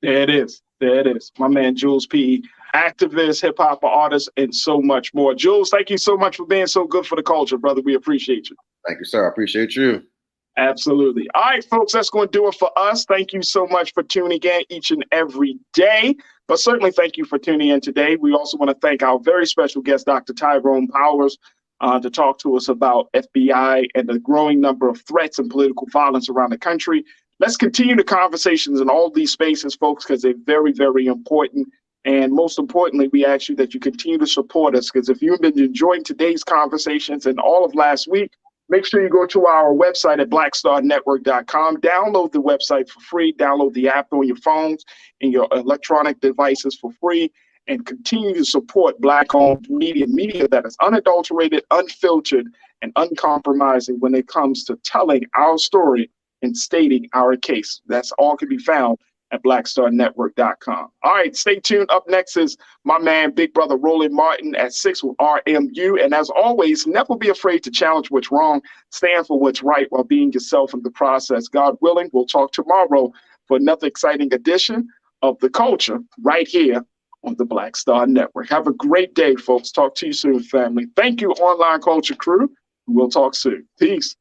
There it is. There it is. My man, Jules P., activist, hip hop artist, and so much more. Jules, thank you so much for being so good for the culture, brother. We appreciate you. Thank you, sir. I appreciate you. Absolutely. All right, folks, that's going to do it for us. Thank you so much for tuning in each and every day. But certainly thank you for tuning in today. We also want to thank our very special guest, Dr. Tyrone Powers, to talk to us about FBI and the growing number of threats and political violence around the country. Let's continue the conversations in all these spaces, folks, because they're very, very important. And most importantly, we ask you that you continue to support us, because if you've been enjoying today's conversations and all of last week, make sure you go to our website at blackstarnetwork.com. Download the website for free. Download the app on your phones and your electronic devices for free, and continue to support Black-owned media that is unadulterated, unfiltered, and uncompromising when it comes to telling our story and stating our case. That's all can be found at blackstarnetwork.com. All right, stay tuned. Up next is my man, Big Brother Roland Martin at 6 with RMU. And as always, never be afraid to challenge what's wrong. Stand for what's right while being yourself in the process. God willing, we'll talk tomorrow for another exciting edition of The Culture right here on the Black Star Network. Have a great day, folks. Talk to you soon, family. Thank you, Online Culture crew. We'll talk soon. Peace.